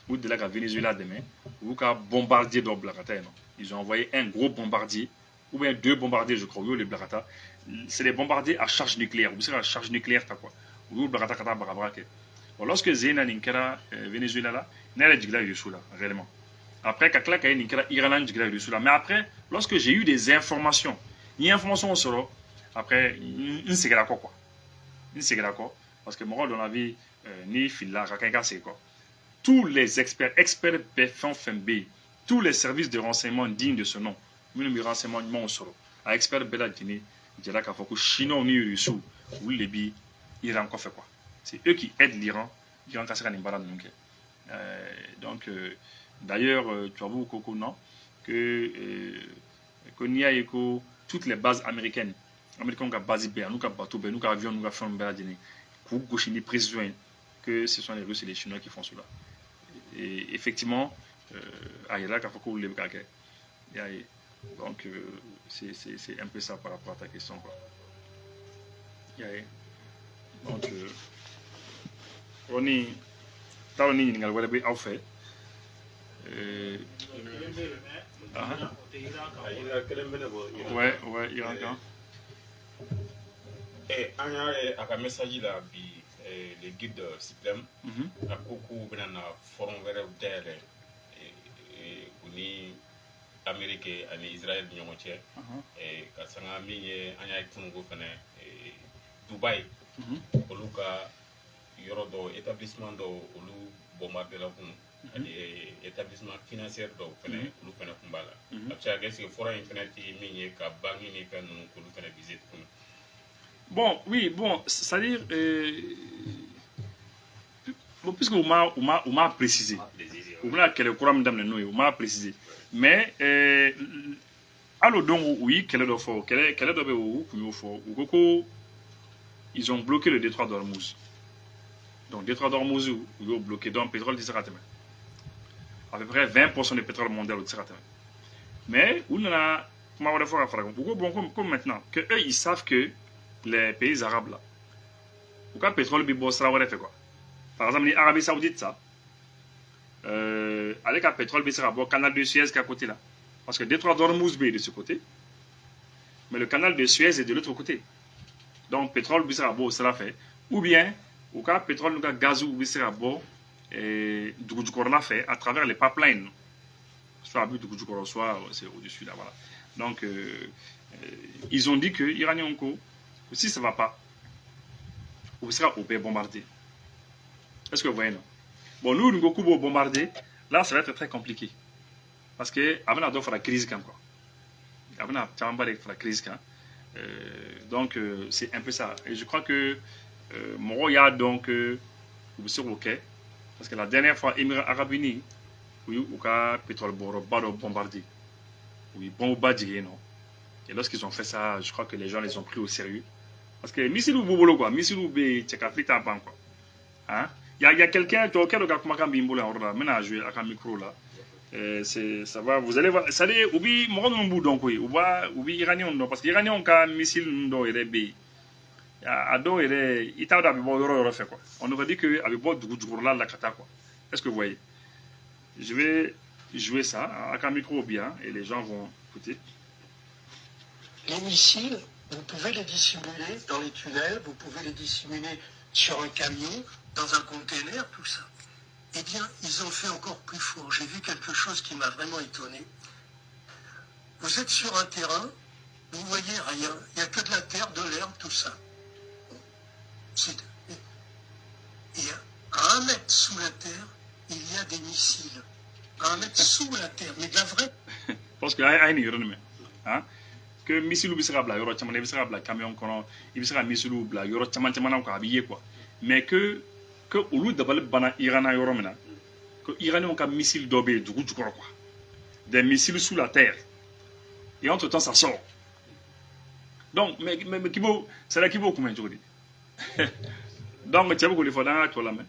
ou de la Venezuela demain, ou qu'à bombardier dans Blacata, ils ont envoyé un gros bombardier, ou bien 2 bombardiers, je crois, les Blacata. C'est des bombardiers à charge nucléaire. Vous savez, à charge nucléaire, t'as quoi? Ou Blacata Kata Barabrake. Bon, lorsque Zéna Ninkera, Venezuela là, n'a pas de là, réellement. Après, Kakla Kaya Ninkera, Iran là. Mais après, lorsque j'ai eu des informations, il y a information sur après, il s'est d'accord quoi. Il s'est d'accord. Parce que moi, dans la vie, ni fila, c'est quoi. Tous les experts FNB, tous les services de renseignement dignes de ce nom, nous renseignement sur à expert Bela Dini, Djela Kafoko, Chinois ni Russie, ou Libye, Iran, quoi fait quoi. C'est eux qui aident l'Iran, l'Iran Kassaka Nimbara donc, d'ailleurs, tu as vu Koko, non, que Nia Eko, toutes les bases américaines, Américains qui ont basé Béa, nous qui bateau, nous qui avions, nous qui fait Bela Dini. Pour gaucher les précisions que ce sont les Russes et les Chinois qui font cela. Et effectivement, donc c'est un peu ça par rapport à ta question. Quoi. Donc, on est dans le fait. Ouais, Iran. Et un message là, les guides suprêmes, à beaucoup de forum vers d'air, Amérique ani Israël ni ɲɔgɔn cɛ ka sanga min ye an y'a kunu ko fɛnɛ Dubaï olu ka yɔrɔ dɔw établissement dɔw olu bombardé la kun ani établissement financier dɔw fɛnɛ olu fɛnɛ kun b'a la a bɛ se ka kɛ est-ce que fɔra in fɛnɛ ti min ye ka banque ni fɛn ninnu k'olu fɛnɛ viser tuguni. Bon, oui, bon, c'est-à-dire, bon, puisque on m'a précisé, on m'a précisé, mais alors donc oui, quel est le fort, quel est le fort, ils ont bloqué le détroit d'Ormuz. Donc détroit d'Ormuz, ils ont bloqué donc pétrole d'Israël. À peu près 20% du pétrole mondial au Tsiratem. Mais on a comme maintenant que eux ils savent que les pays arabes là, pourquoi le pétrole bibossera fait quoi? Par exemple, l'Arabie Saoudite, ça, avec le pétrole bibossera, le canal de Suez qui est à côté là, parce que détroit d'Ormuz est de ce côté, mais le canal de Suez est de l'autre côté. Donc, pétrole bibossera sera fait, ou bien, au cas pétrole ou gaz bibossera et du corona fait à travers les pipelines, soit à but du corona, soit c'est au-dessus là, voilà. Donc, ils ont dit que l'Iranien si ça ne va pas, vous serez au pays bombardé. Est-ce que vous voyez, non? Bon, nous, nous avons bombardé. Là, ça va être très compliqué. Parce que, avant de faire la crise, quand quoi. Avant de faire la crise, quand. Donc, c'est un peu ça. Et je crois que, mon a donc, vous serez OK. Parce que la dernière fois, Émirats Arabes Unis, oui, au cas pétrole bombardé. Oui, bombardé, non. Et lorsqu'ils ont fait ça, je crois que les gens les ont pris au sérieux. Parce que Missilou Boubolo, quoi, Missilou B, Tchekafrita, quoi. Hein? Il y a quelqu'un qui a maintenant joué avec un micro là. Ça va, vous allez voir. Ça dit, oubi, mon nom donc oui, oubi iranien non, parce que iranien on a missile non, il est bé. Ado il est, il t'a d'abord yoro fait quoi. On aurait dit que avec beaucoup de là la kata quoi. Est-ce que vous voyez? Je vais jouer ça avec un micro bien et les gens vont écouter. Les missiles, vous pouvez les dissimuler dans les tunnels, vous pouvez les dissimuler sur un camion, dans un container, tout ça. Eh bien, ils ont fait encore plus fort. J'ai vu quelque chose qui m'a vraiment étonné. Vous êtes sur un terrain, vous voyez rien, il n'y a que de la terre, de l'herbe, tout ça. Et à 1 mètre sous la terre, il y a des missiles. À 1 mètre sous la terre, mais de la vraie. Parce que hein? Que missile ou sera bla yoro chaman il sera bla camion kono il sera missile ou bla yoro chaman ko habillé quoi mais que au lieu de bana irana yoro mena que iranien ka missile dobé du quoi des missiles sous la terre et entre temps ça sort donc mais kibo c'est là kibo comment tu dis donc tu as beaucoup de fois dans toi là mais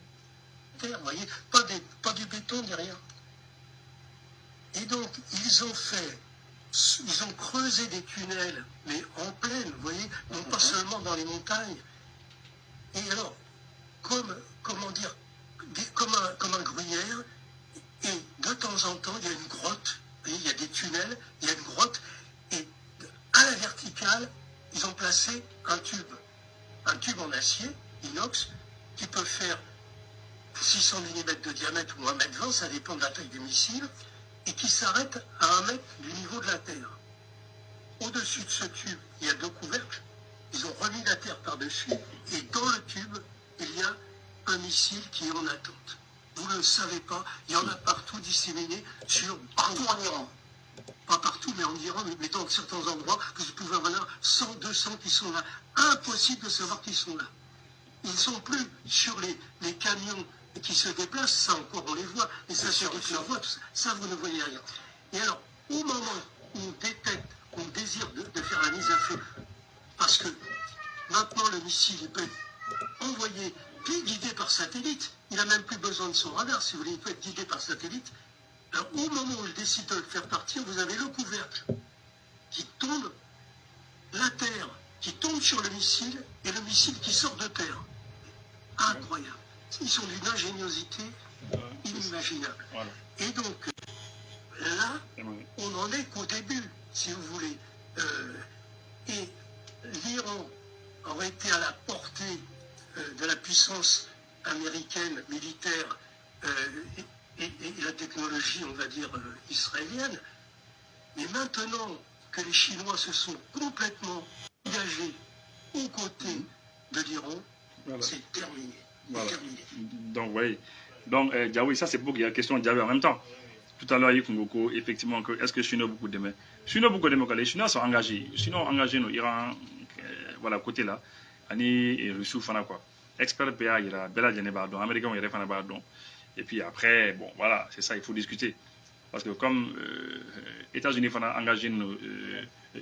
vous voyez pas du béton ni rien et donc ils ont creusé des tunnels, mais en plaine, vous voyez, non pas seulement dans les montagnes. Et alors, comment dire, comme un gruyère, et de temps en temps, il y a une grotte, vous voyez, il y a des tunnels, il y a une grotte, et à la verticale, ils ont placé un tube en acier, inox, qui peut faire 600 mm de diamètre ou 1,20 m, ça dépend de la taille du missile, et qui s'arrête à 1 mètre du niveau de la Terre. Au-dessus de ce tube, il y a 2 couvercles. Ils ont remis la Terre par-dessus. Et dans le tube, il y a un missile qui est en attente. Vous ne le savez pas, il y en a partout disséminés partout en Iran. Pas partout, mais en Iran, mais dans certains endroits, vous pouvez avoir 100, 200 qui sont là. Impossible de savoir qui sont là. Ils ne sont plus sur les camions qui se déplacent, ça encore on les voit, et ça sur leur voie, ça vous ne voyez rien. Et alors, au moment où on détecte, on désire de faire la mise à feu, parce que maintenant le missile il peut être envoyé, puis guidé par satellite, il n'a même plus besoin de son radar, si vous voulez, il peut être guidé par satellite. Alors, au moment où il décide de le faire partir, vous avez le couvercle qui tombe, la terre qui tombe sur le missile, et le missile qui sort de terre. Incroyable. Ils sont d'une ingéniosité inimaginable. Voilà. Et donc, là, on n'en est qu'au début, si vous voulez. Et l'Iran aurait été à la portée de la puissance américaine, militaire, et la technologie, on va dire, israélienne. Mais maintenant que les Chinois se sont complètement engagés aux côtés de l'Iran, Voilà. c'est terminé. Voilà. Terminé. Donc, oui. Donc, Diawy, ça c'est pour qu'il y a question de Diaby en même temps. Tout à l'heure, il y a Kongoko, effectivement, est-ce que les Chinois beaucoup d'aimer? Les Chinois sont engagés. Les Chinois ont engagé nous, Iran, voilà, côté là. Et Russie, fana quoi. Expert PA, il y a Bella Djeneba, donc Américain, il y a Fana Bardon. Et puis après, bon, voilà, c'est ça, il faut discuter. Parce que comme États-Unis ont engagé nos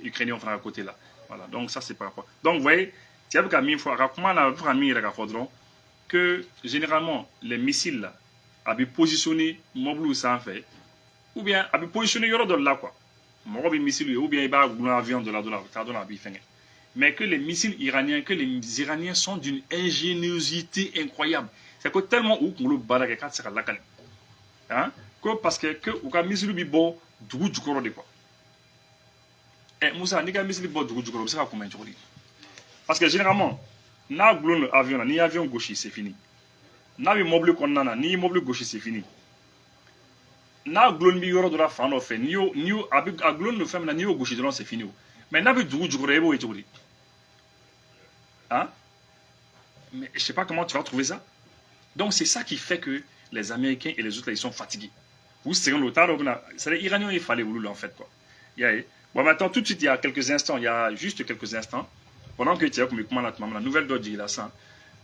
Ukrainiens à côté là. Voilà, donc ça c'est par rapport. Donc vous voyez, il y a que généralement les missiles là, avaient positionné mobile sans fait, ou bien avaient positionné yoro de là quoi. Mobile missile ou bien il va un avion de là, mais que les missiles iraniens, que les Iraniens sont d'une ingéniosité incroyable. C'est que tellement où qu'on le barre quand c'est la calme. Hein? Parce que ou ka missile bi bon dugu jukoro de quoi. Et Moussa, ni ka missile bon dugu jukoro, c'est comment tu dis? Parce que généralement, na glon avion, ni avion gauche c'est fini. Na bi mobile qu'on a, ni mobile gauche c'est fini. Na glon bi yoro de la fan of ni abi glon no femme na ni gauche de c'est fini. Mais na bi dugu jukoro ebo et tu dis. Hein? Mais je sais pas comment tu vas trouver ça. Donc c'est ça qui fait que les Américains et les autres, ils sont fatigués. Vous savez, c'est les Iraniens, il fallait vouloir en fait quoi. Bon, maintenant, tout de suite, il y a quelques instants, il y a juste quelques instants, pendant que tu as comme la nouvelle d'Odji, là, ça,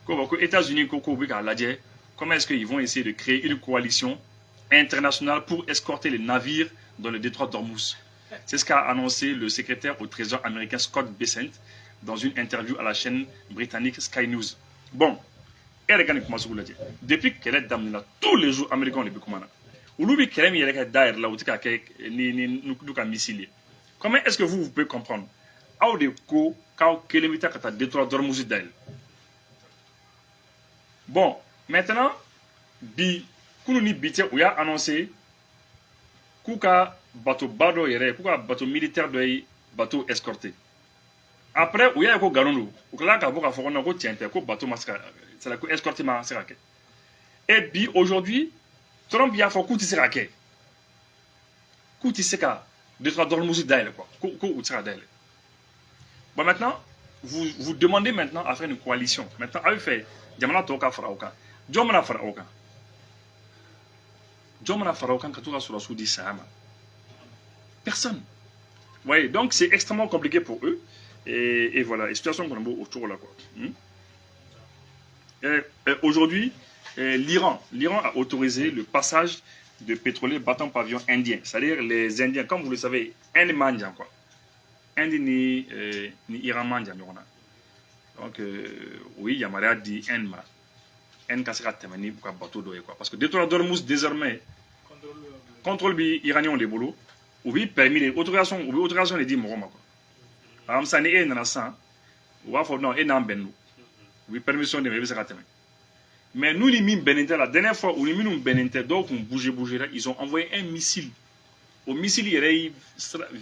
que les États-Unis, comment est-ce qu'ils vont essayer de créer une coalition internationale pour escorter les navires dans le détroit d'Ormuz. C'est ce qu'a annoncé le secrétaire au Trésor américain Scott Bessent dans une interview à la chaîne britannique Sky News. Bon, depuis qu'elle est damnée là, tous les jours, Américains ont les bécoumana. Aujourd'hui, qu'elle est d'ailleurs là, où tu as missile. Comment est-ce que vous pouvez comprendre? How de ko, quand qu'elle est à détroit d'Ormuz d'ailleurs. Bon, maintenant, bi, Kounouni Bitia, où il a annoncé, Kouka bateau bado yere, Kouka bateau militaire de bateau escorté. Après, où il y a un galon, où là, quand vous avez fait un tient, un bateau mascara, c'est la escorté ma seraké. Et puis aujourd'hui, Trump y a fait coup de seraké. Coup de seka, deux trois dollars musique d'aile quoi. Coup ou sera d'aile. Bon maintenant, vous demandez maintenant à faire une coalition. Maintenant, avez fait, Jamana toka faraoka, Jomana faraoka. Jomana faraoka quand tu vas sur la soudi sama. Personne. Vous voyez, donc c'est extrêmement compliqué pour eux. Et voilà, la situation qu'on a autour là quoi. Aujourd'hui, l'Iran a autorisé le passage de pétroliers battant pavillon indien. C'est-à-dire les Indiens, comme vous le savez, Inde mandjan quoi. Inde ni Iran mandjan. Donc oui, il y a Maria dit Inde ma. Inde kasera temani pour bateau doye quoi. Parce que détroit d'Ormuz désormais contrôle bi iranien les boulot. Oui, permis les autorisations les dit moroma quoi. Par exemple, ça n'est pas ça. Ou alors, non, et non, ben oui, permission de me faire. Mais nous, les mines Benente, la dernière fois où les mines Benente, donc on bougeait là, ils ont envoyé un missile. Au missile, il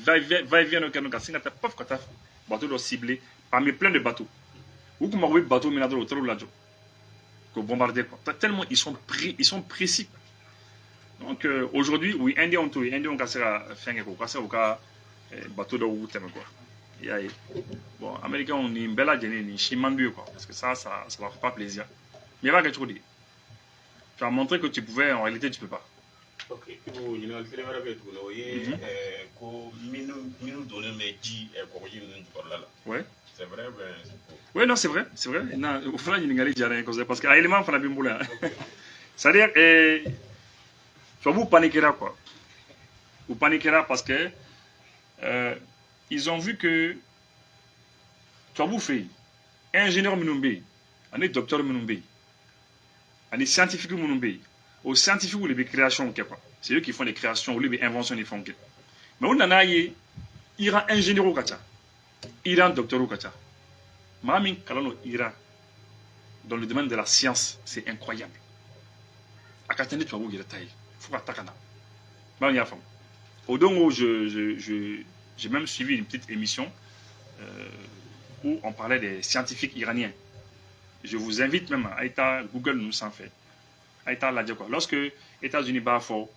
va et vient au canon, quand il pas de bateau ciblé parmi plein de bateaux. Ou comme on bateau, mais dans l'autre là, qu'on bombarde quoi. Tellement ils sont précis. Donc aujourd'hui, oui, Indien ont tout, Indien ont cassé la fin, cassé au cas bateau de route, quoi. Bon, Américains ont une belle année, ni chimandu quoi, parce que ça leur fait pas plaisir. Mais il y a quelque chose dit. Tu as montré que tu pouvais, en réalité tu peux pas. Ok, vous général c'est vrai que tout là, oui, ko minu donner mais dit ko yi nous par là. Ouais. C'est vrai ben. Oui, non, c'est vrai. Non, au final il n'y a rien comme ça parce qu'à élément fera bien boulot. C'est-à-dire tu vas vous paniquer là quoi. Vous paniquer là parce que ils ont vu que tu as bouffé ingénieur Minoumbe, un docteur Minoumbe, un scientifique Minoumbe, aux scientifiques ou les créations, c'est eux qui font les créations ou les inventions, ils font. Mais on a Iran ingénieur au Kacha, Iran docteur au Kacha. Mami Kalano Iran, dans le domaine de la science, c'est incroyable. À Katane, tu vas vous dire taille, il faut attaquer. Mais on au Dongo, j'ai même suivi une petite émission où on parlait des scientifiques iraniens. Je vous invite même à être Google nous en fait. À être là lorsque les États-Unis bat fort,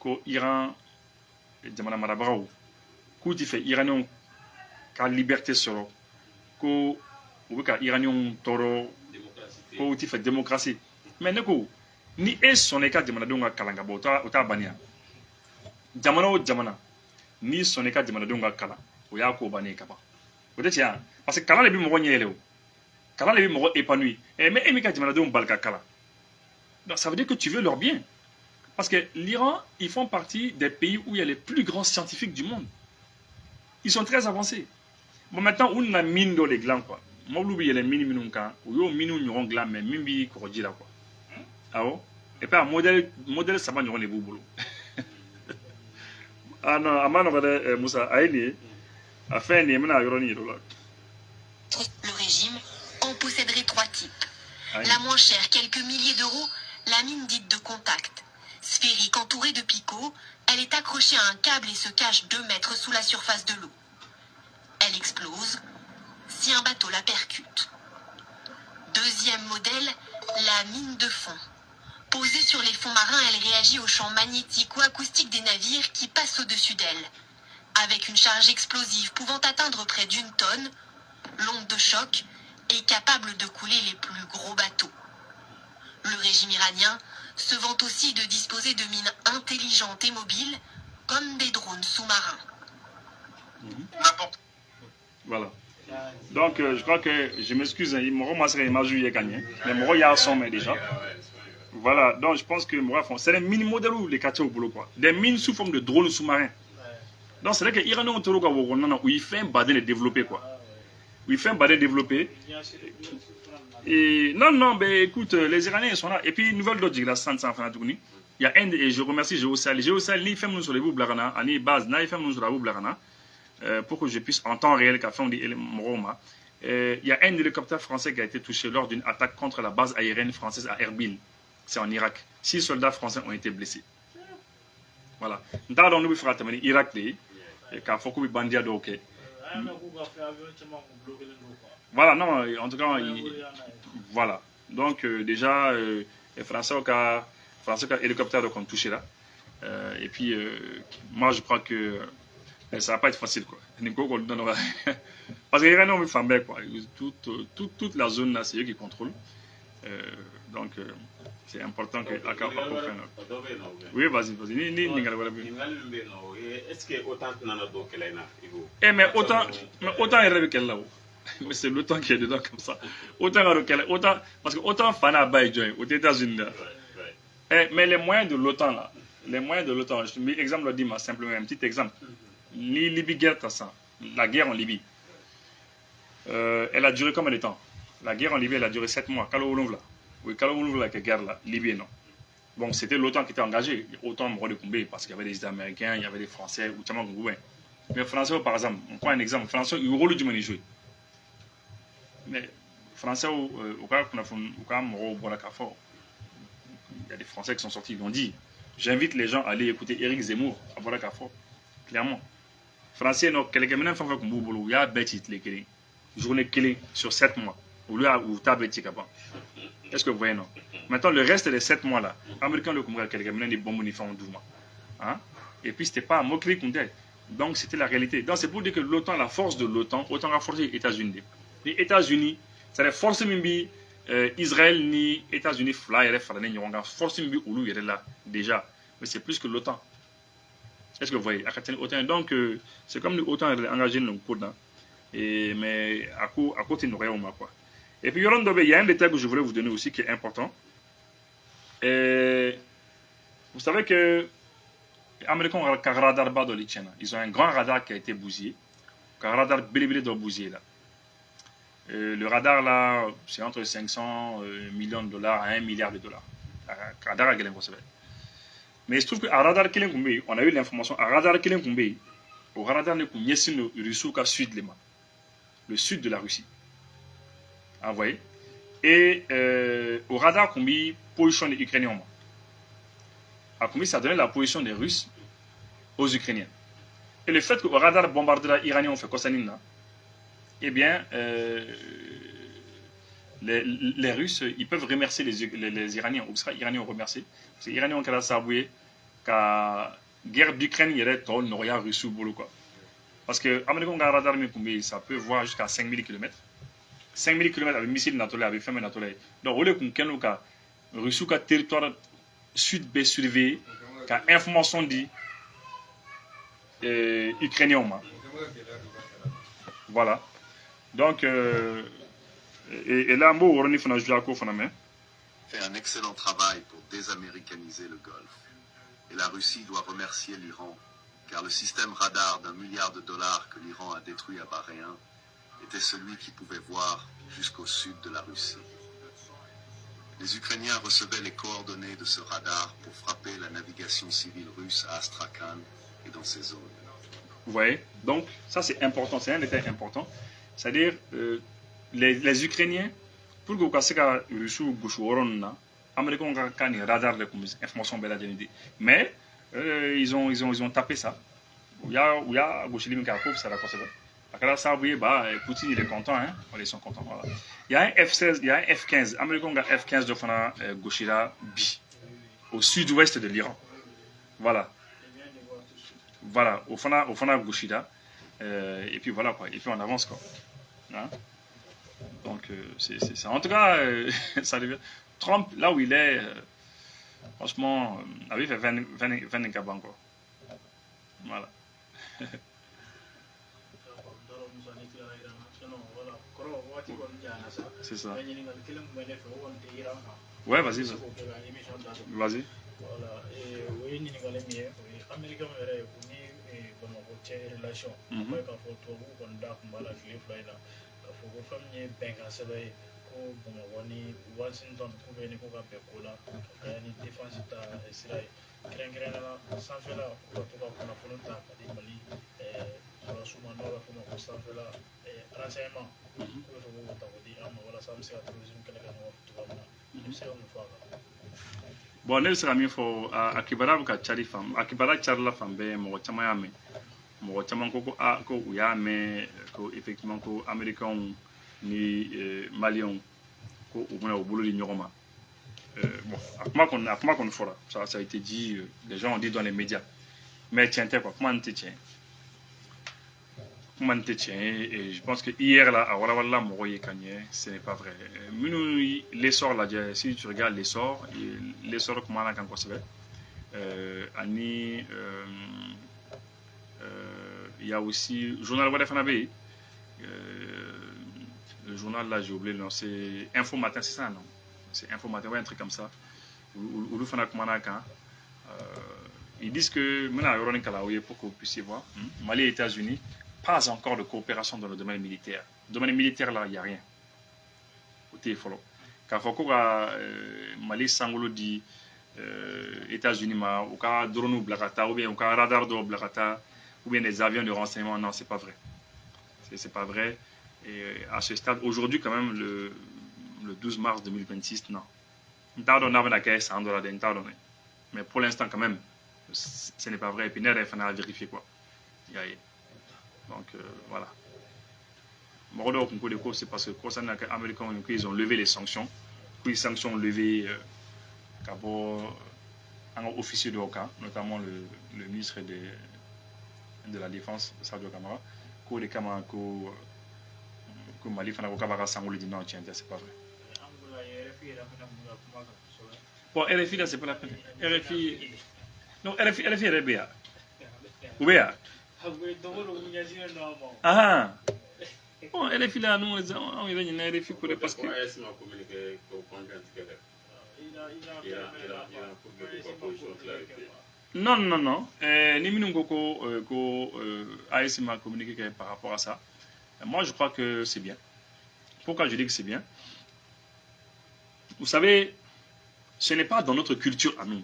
que l'Iran, ko ti fait Iranien ka liberté soro ko ou ka Iranien toro ko ti fait démocratie mais ne ko ni e sonné ka jamanadenw ka kalan ka bɔ o t'a baniya jamana o jamana ni sɔnna i ka jamanadenw ka kalan o y'a ko bannen ka ban o tɛ tiɲɛ parce que kalan de bɛ mɔgɔ ɲɛ yɛlɛ o kalan de bɛ mɔgɔ épanoui mais e min ka jamanadenw bali ka kalan donc ça veut dire que tu veux leur bien parce que l'Iran ils font partie des pays où il y a les plus grands scientifiques du monde ils sont très avancés bon maintenant on a mine dans les glands quoi mɔbili bɛ yɛlɛ mini minnu kan o y'o miniw ɲɔgɔn dilan mais min b'i kɔgɔji la quoi awɔ et puis a modèle saba ɲɔgɔn de b'u bolo ah non a ma nɔgɔ dɛ Musa a ye nin ye a fɛn nin ye n bɛna yɔrɔnin yir'o la. Le régime en posséderait 3 types. La moins chère, quelques milliers d'euros, la mine dite de contact. Sphérique entourée de picots, elle est accrochée à un câble et se cache 2 mètres sous la surface de l'eau. Elle explose si un bateau la percute. Deuxième modèle, la mine de fond. Posée sur les fonds marins, elle réagit aux champs magnétiques ou acoustiques des navires qui passent au-dessus d'elle. Avec une charge explosive pouvant atteindre près d'1 tonne, l'onde de choc est capable de couler les plus gros bateaux. Le régime iranien se vante aussi de disposer de mines intelligentes et mobiles, comme des drones sous-marins. Voilà. Donc, je crois que, je m'excuse, il m'a joué gagné, mais moi, il y a son mais déjà. Voilà, donc je pense que c'est des mines modèles où les quartiers au boulot, quoi. Des mines sous forme de drones sous-marins. Donc, c'est vrai que l'Iran, où il fait un badin développé, quoi. Où il fait un badin développé. Et non, ben écoute, les Iraniens sont là. Et puis, nouvelle d'autre, j'ai la santé sans fin il y a un, et je remercie Géosal. Géosal, il fait nous sur les bouts blarana, il base, il fait nous sur la bout blarana, pour que je puisse en temps réel qu'à faire Moroma. Il y a un hélicoptère français qui a été touché lors d'une attaque contre la base aérienne française à Erbil. C'est en Irak. 6 soldats français ont été blessés. Voilà. Nous nous faire terminer Irak, car faut que bandia ok. Voilà, non, en tout cas, voilà. Donc, déjà, les Français ont hélicoptère ont touché là. Et puis, moi, je crois que ça va pas être facile, quoi. Parce que les Iraniens ont fait quoi. Toute la zone là, c'est eux qui contrôlent. Donc, c'est important que oui, vas-y. Est-ce que autant mais autant il rêve qu'elle là. Mais c'est l'OTAN qui est dedans comme ça. Autant parce que autant Fana Baïdjoy aux États-Unis là. Mais les moyens de l'OTAN là, je te mets exemple le dis simplement un petit exemple. Libye guerre la guerre en Libye. Elle a duré combien de temps? La guerre en Libye elle a duré 7 mois. Oui, la guerre là, Libye non. Bon, c'était l'OTAN qui était engagé. Autant de combat parce qu'il y avait des Américains, il y avait des Français, ou tellement mais les Français par exemple, on prend un exemple, Français ils rôle du monde joué. Mais Français au cas il y a des Français qui sont sortis, ils ont dit j'invite les gens à aller écouter Éric Zemmour à Borakafo, clairement. Français non, quelqu'un maintenant fait comme boulot, il y a bêtis les clés. Journée clé sur 7 mois. Ou là où tu as bêtis avant. Est-ce que vous voyez non? Maintenant le reste des 7 mois là, Américains le comprennent quelqu'un maintenant des bombes uniformes 12 mois. Hein? Et puis c'était pas un mot-clé qu'on dit. Donc c'était la réalité. Donc c'est pour dire que l'OTAN, la force de l'OTAN, autant renforcer les États-Unis. Les États-Unis, c'est la force Mimbi, Israël ni États-Unis, Fly, la force Mimbi, Oulu, il est là déjà. Mais c'est plus que l'OTAN. Est-ce que vous voyez? Donc c'est comme l'OTAN est engagé dans le code. Mais à côté de nous, quoi. Et puis il y a un détail que je voulais vous donner aussi qui est important. Et vous savez que les Américains ont un radar bas dans les Tchènes. Ils ont un grand radar qui a été bousillé. Un radar blé de bousillé là. Le radar là, c'est entre 500 millions de dollars à 1 milliard de dollars. Le radar à Guélin, vous savez. Mais il se trouve qu'à radar Guélin, on a eu l'information, à radar Guélin, au radar ne le sud de la Russie. Ah, vous voyez? Et au radar, position des Ukrainiens. Ça a donné la position des Russes aux Ukrainiens. Et le fait que le radar bombardé iranien on fait quoi ça n'a? Eh bien, les Russes, ils peuvent remercier les Iraniens. Ou les Iraniens ont remercié. Parce que les Iraniens ont qu'à s'avouer que la guerre d'Ukraine, il y a un Noria russe ou quoi. Parce que l'Américain a un radar, ça peut voir jusqu'à 5000 km. 5000 km avec missile naturel, avec femme naturelle. Donc, au lieu qu'on ait reçu un territoire sud B surveillé, qui information dit ukrainien. Voilà. Donc, et là, on fait un excellent travail pour désaméricaniser le Golfe. Et la Russie doit remercier l'Iran, car le système radar d'$1 milliard que l'Iran a détruit à Bahreïn était celui qui pouvait voir jusqu'au sud de la Russie. Les Ukrainiens recevaient les coordonnées de ce radar pour frapper la navigation civile russe à Astrakhan et dans ses zones. Vous voyez? Donc, ça c'est important, c'est un détail important. C'est-à-dire, les Ukrainiens, pour que vous fassiez que les Russes les Américains ont un radar de information belle à donner. Mais, ils ont tapé ça. Il y a gauche qui a ça la cause. Là, ça, vous voyez, Poutine il est content, hein? Ils sont contents. Voilà. Il y a un F-16, il y a un F-15. Les Américains ont un F-15 de Gauchira B, au sud-ouest de l'Iran. Voilà. Voilà, au fond de Gauchira. Et puis voilà, quoi. Et puis on avance, quoi. Hein? Donc, c'est ça. En tout cas, ça devient. Trump, là où il est, franchement, il fait 20 cabans, quoi. Voilà. C'est ça. Ouais, vas-y. Vas-y. Voilà. Et oui, nous avons les Américains relation. Washington kubeni ko gabe kola yani defense ta Israel krengrena sanfela ko to ka kuna funta kadi mali ala suma no la kuma ko sanfela renseignement ko to ko ta kodi amma wala samse tourisme kala kan wa to ba c'est on fois bon ne sera mi fo akibara ka chari fam akibara charla fam be mo chama ya me mo chama ko ya me ko effectivement ko américain ni malien ko au boulot de Nyoma. Bon, à comment qu'on fera, ça a été dit, les gens ont dit dans les médias. Mais tiens, quoi, comment tu tiens? Comment tu tiens? Et je pense que hier, là, à Warawala, Moroye Kanye, ce n'est pas vrai. L'essor, là, si tu regardes l'essor, comment on a quand c'est vrai, il y a aussi le journal Wadafanabe. Le journal là, j'ai oublié le nom, c'est Info Matin, c'est ça, non? C'est Info Matin, ouais, un truc comme ça. Ils disent que, pour que vous puissiez voir, Mali et États-Unis, pas encore de coopération dans le domaine militaire. Le domaine militaire, là, il n'y a rien. Côté follow. Car Mali Sangolo dit États-Unis, ou cas drone ou blagata, ou bien ou cas radar de blagata, ou bien des avions de renseignement, non, c'est pas vrai. C'est pas vrai. Et à ce stade, aujourd'hui, quand même, le 12 mars 2026, non. Mais pour l'instant, quand même, ce n'est pas vrai. Et puis, il faut vérifier quoi. Donc, voilà. C'est parce que concernant les Américains, ils ont levé les sanctions. Puis, les sanctions levées, un officier de Oka, notamment le ministre de la Défense, Sadio Kamara, les Kamara, Mali fana ko kabaka sangolo dit non tiens c'est pas vrai. Bon RFI là c'est pas la peine. RFI non RFI est bien. Ou bien. Ah. Bon RFI là nous on est venu RFI pour parce que non ni minu ko AS m'a communiqué par rapport à ça. Moi, je crois que c'est bien. Pourquoi je dis que c'est bien? Vous savez, ce n'est pas dans notre culture à nous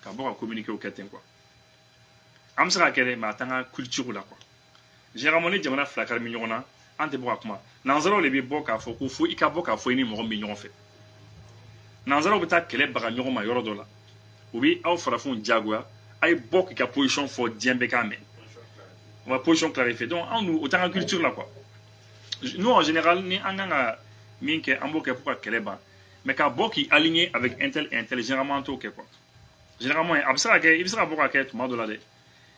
qu'abord à communiquer au quelqu'un quoi. Amsara kere ma tanga culture là quoi. J'ai ramené jamana flakar mignona ante boka kuma. Nanzaro le bi boka fo ku fo ika boka fo ni mo mignon fait. Nanzaro beta kele baga nyogo ma yoro dola. Obi aw farafon diagwa ay bok ka position fo diembe kame. On va position clarifier. Donc nous autant en culture là quoi. Nous, en général, nous avons minke amboke pour keleba, mais quand boki aligné avec intel et intel généralement tout quoi. Généralement, absara ke ibsara boka ke tout mal de la de.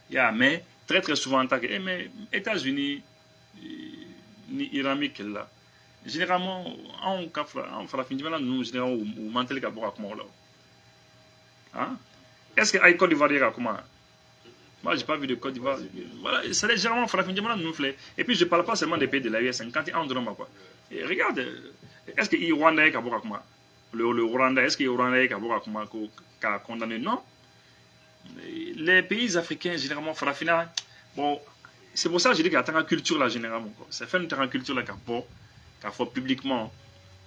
Ya mais très très souvent en tant que mais États-Unis ni Iran mi là généralement on farafin jamana nous généralement ou mantel ka boka kuma là hein est-ce que ay Côte d'Ivoire ka kuma moi j'ai pas vu de Côte d'Ivoire voilà c'est généralement farafin jamana nous fait et puis je parle pas seulement des pays de la US 50 ans de quoi et regarde est-ce que Rwanda ka boka kuma le Rwanda est-ce que Rwanda ka boka kuma ko ka condamné non les pays africains généralement farafina bon c'est pour ça que je dis qu'il y a tant de culture là généralement c'est fait une tant de culture là qu'à faut publiquement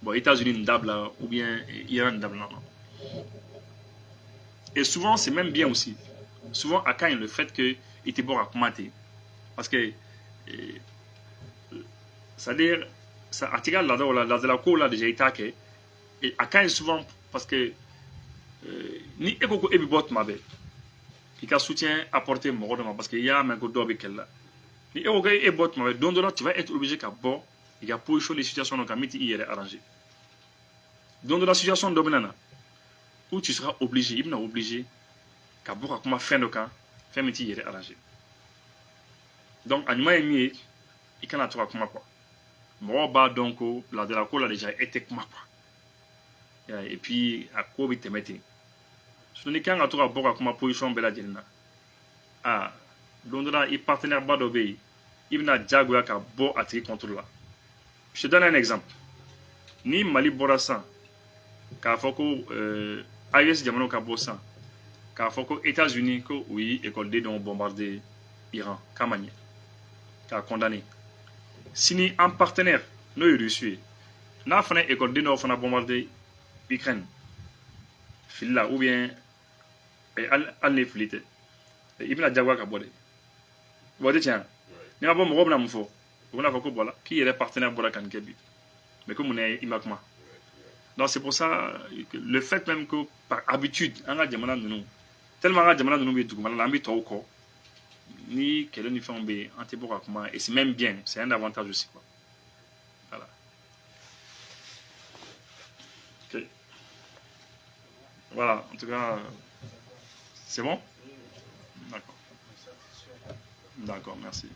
bon États-Unis n'dable là ou bien Iran n'dable là et souvent c'est même bien aussi souvent à quand le fait que il était bon à commenter parce que c'est-à-dire ça attire là de la cour là déjà attaqué et à quand souvent parce que ni ekoko ebibot mabe qui a soutien apporté mon parce qu'il y a un coup d'obé qu'elle là ni ekoko ebot mabe donc là tu vas être obligé qu'à bon il y a position les situations donc à miti hier arrangé donc dans la situation dominante où tu seras obligé il n'est obligé qu'à beaucoup comment faire le camp faire miti hier arrangé donc à moi mieux il can attra comment quoi moi bas donc la de la cour a déjà été comment quoi et puis à quoi vite mettre ce n'est qu'un attra beaucoup comment position bella dina ah donc là il partenaire bas d'obéir il n'a jaguar qu'à bon attirer contre là. Je te donne un exemple. Ni Mali Borassan, k'a fɔ ko AES jamana ka bɔ san, k'a fɔ ko États-Unis ko u ye école dont bombardé Iran, k'a ma ɲɛ, k'a condamné. Sini un partenaire n'o ye Russie ye, n'a fana école dɔw fana bombardé Ukraine, fili la ou bien hali ni fili tɛ, i bɛna jagoya ka bɔ de. Bon o tɛ tiɲɛ wa? N'i ma bɔ mɔgɔw bɛna mun fɔ? On a beaucoup voilà qui est partenaire pour la Kankebi mais comme on est imakma donc c'est pour ça que le fait même que par habitude on a jamana nous tellement on a jamana nous bi duguma la mbi to ko ni kele ni fon be antiboka kuma et c'est même bien c'est un avantage aussi quoi voilà ok voilà en tout cas c'est bon d'accord merci.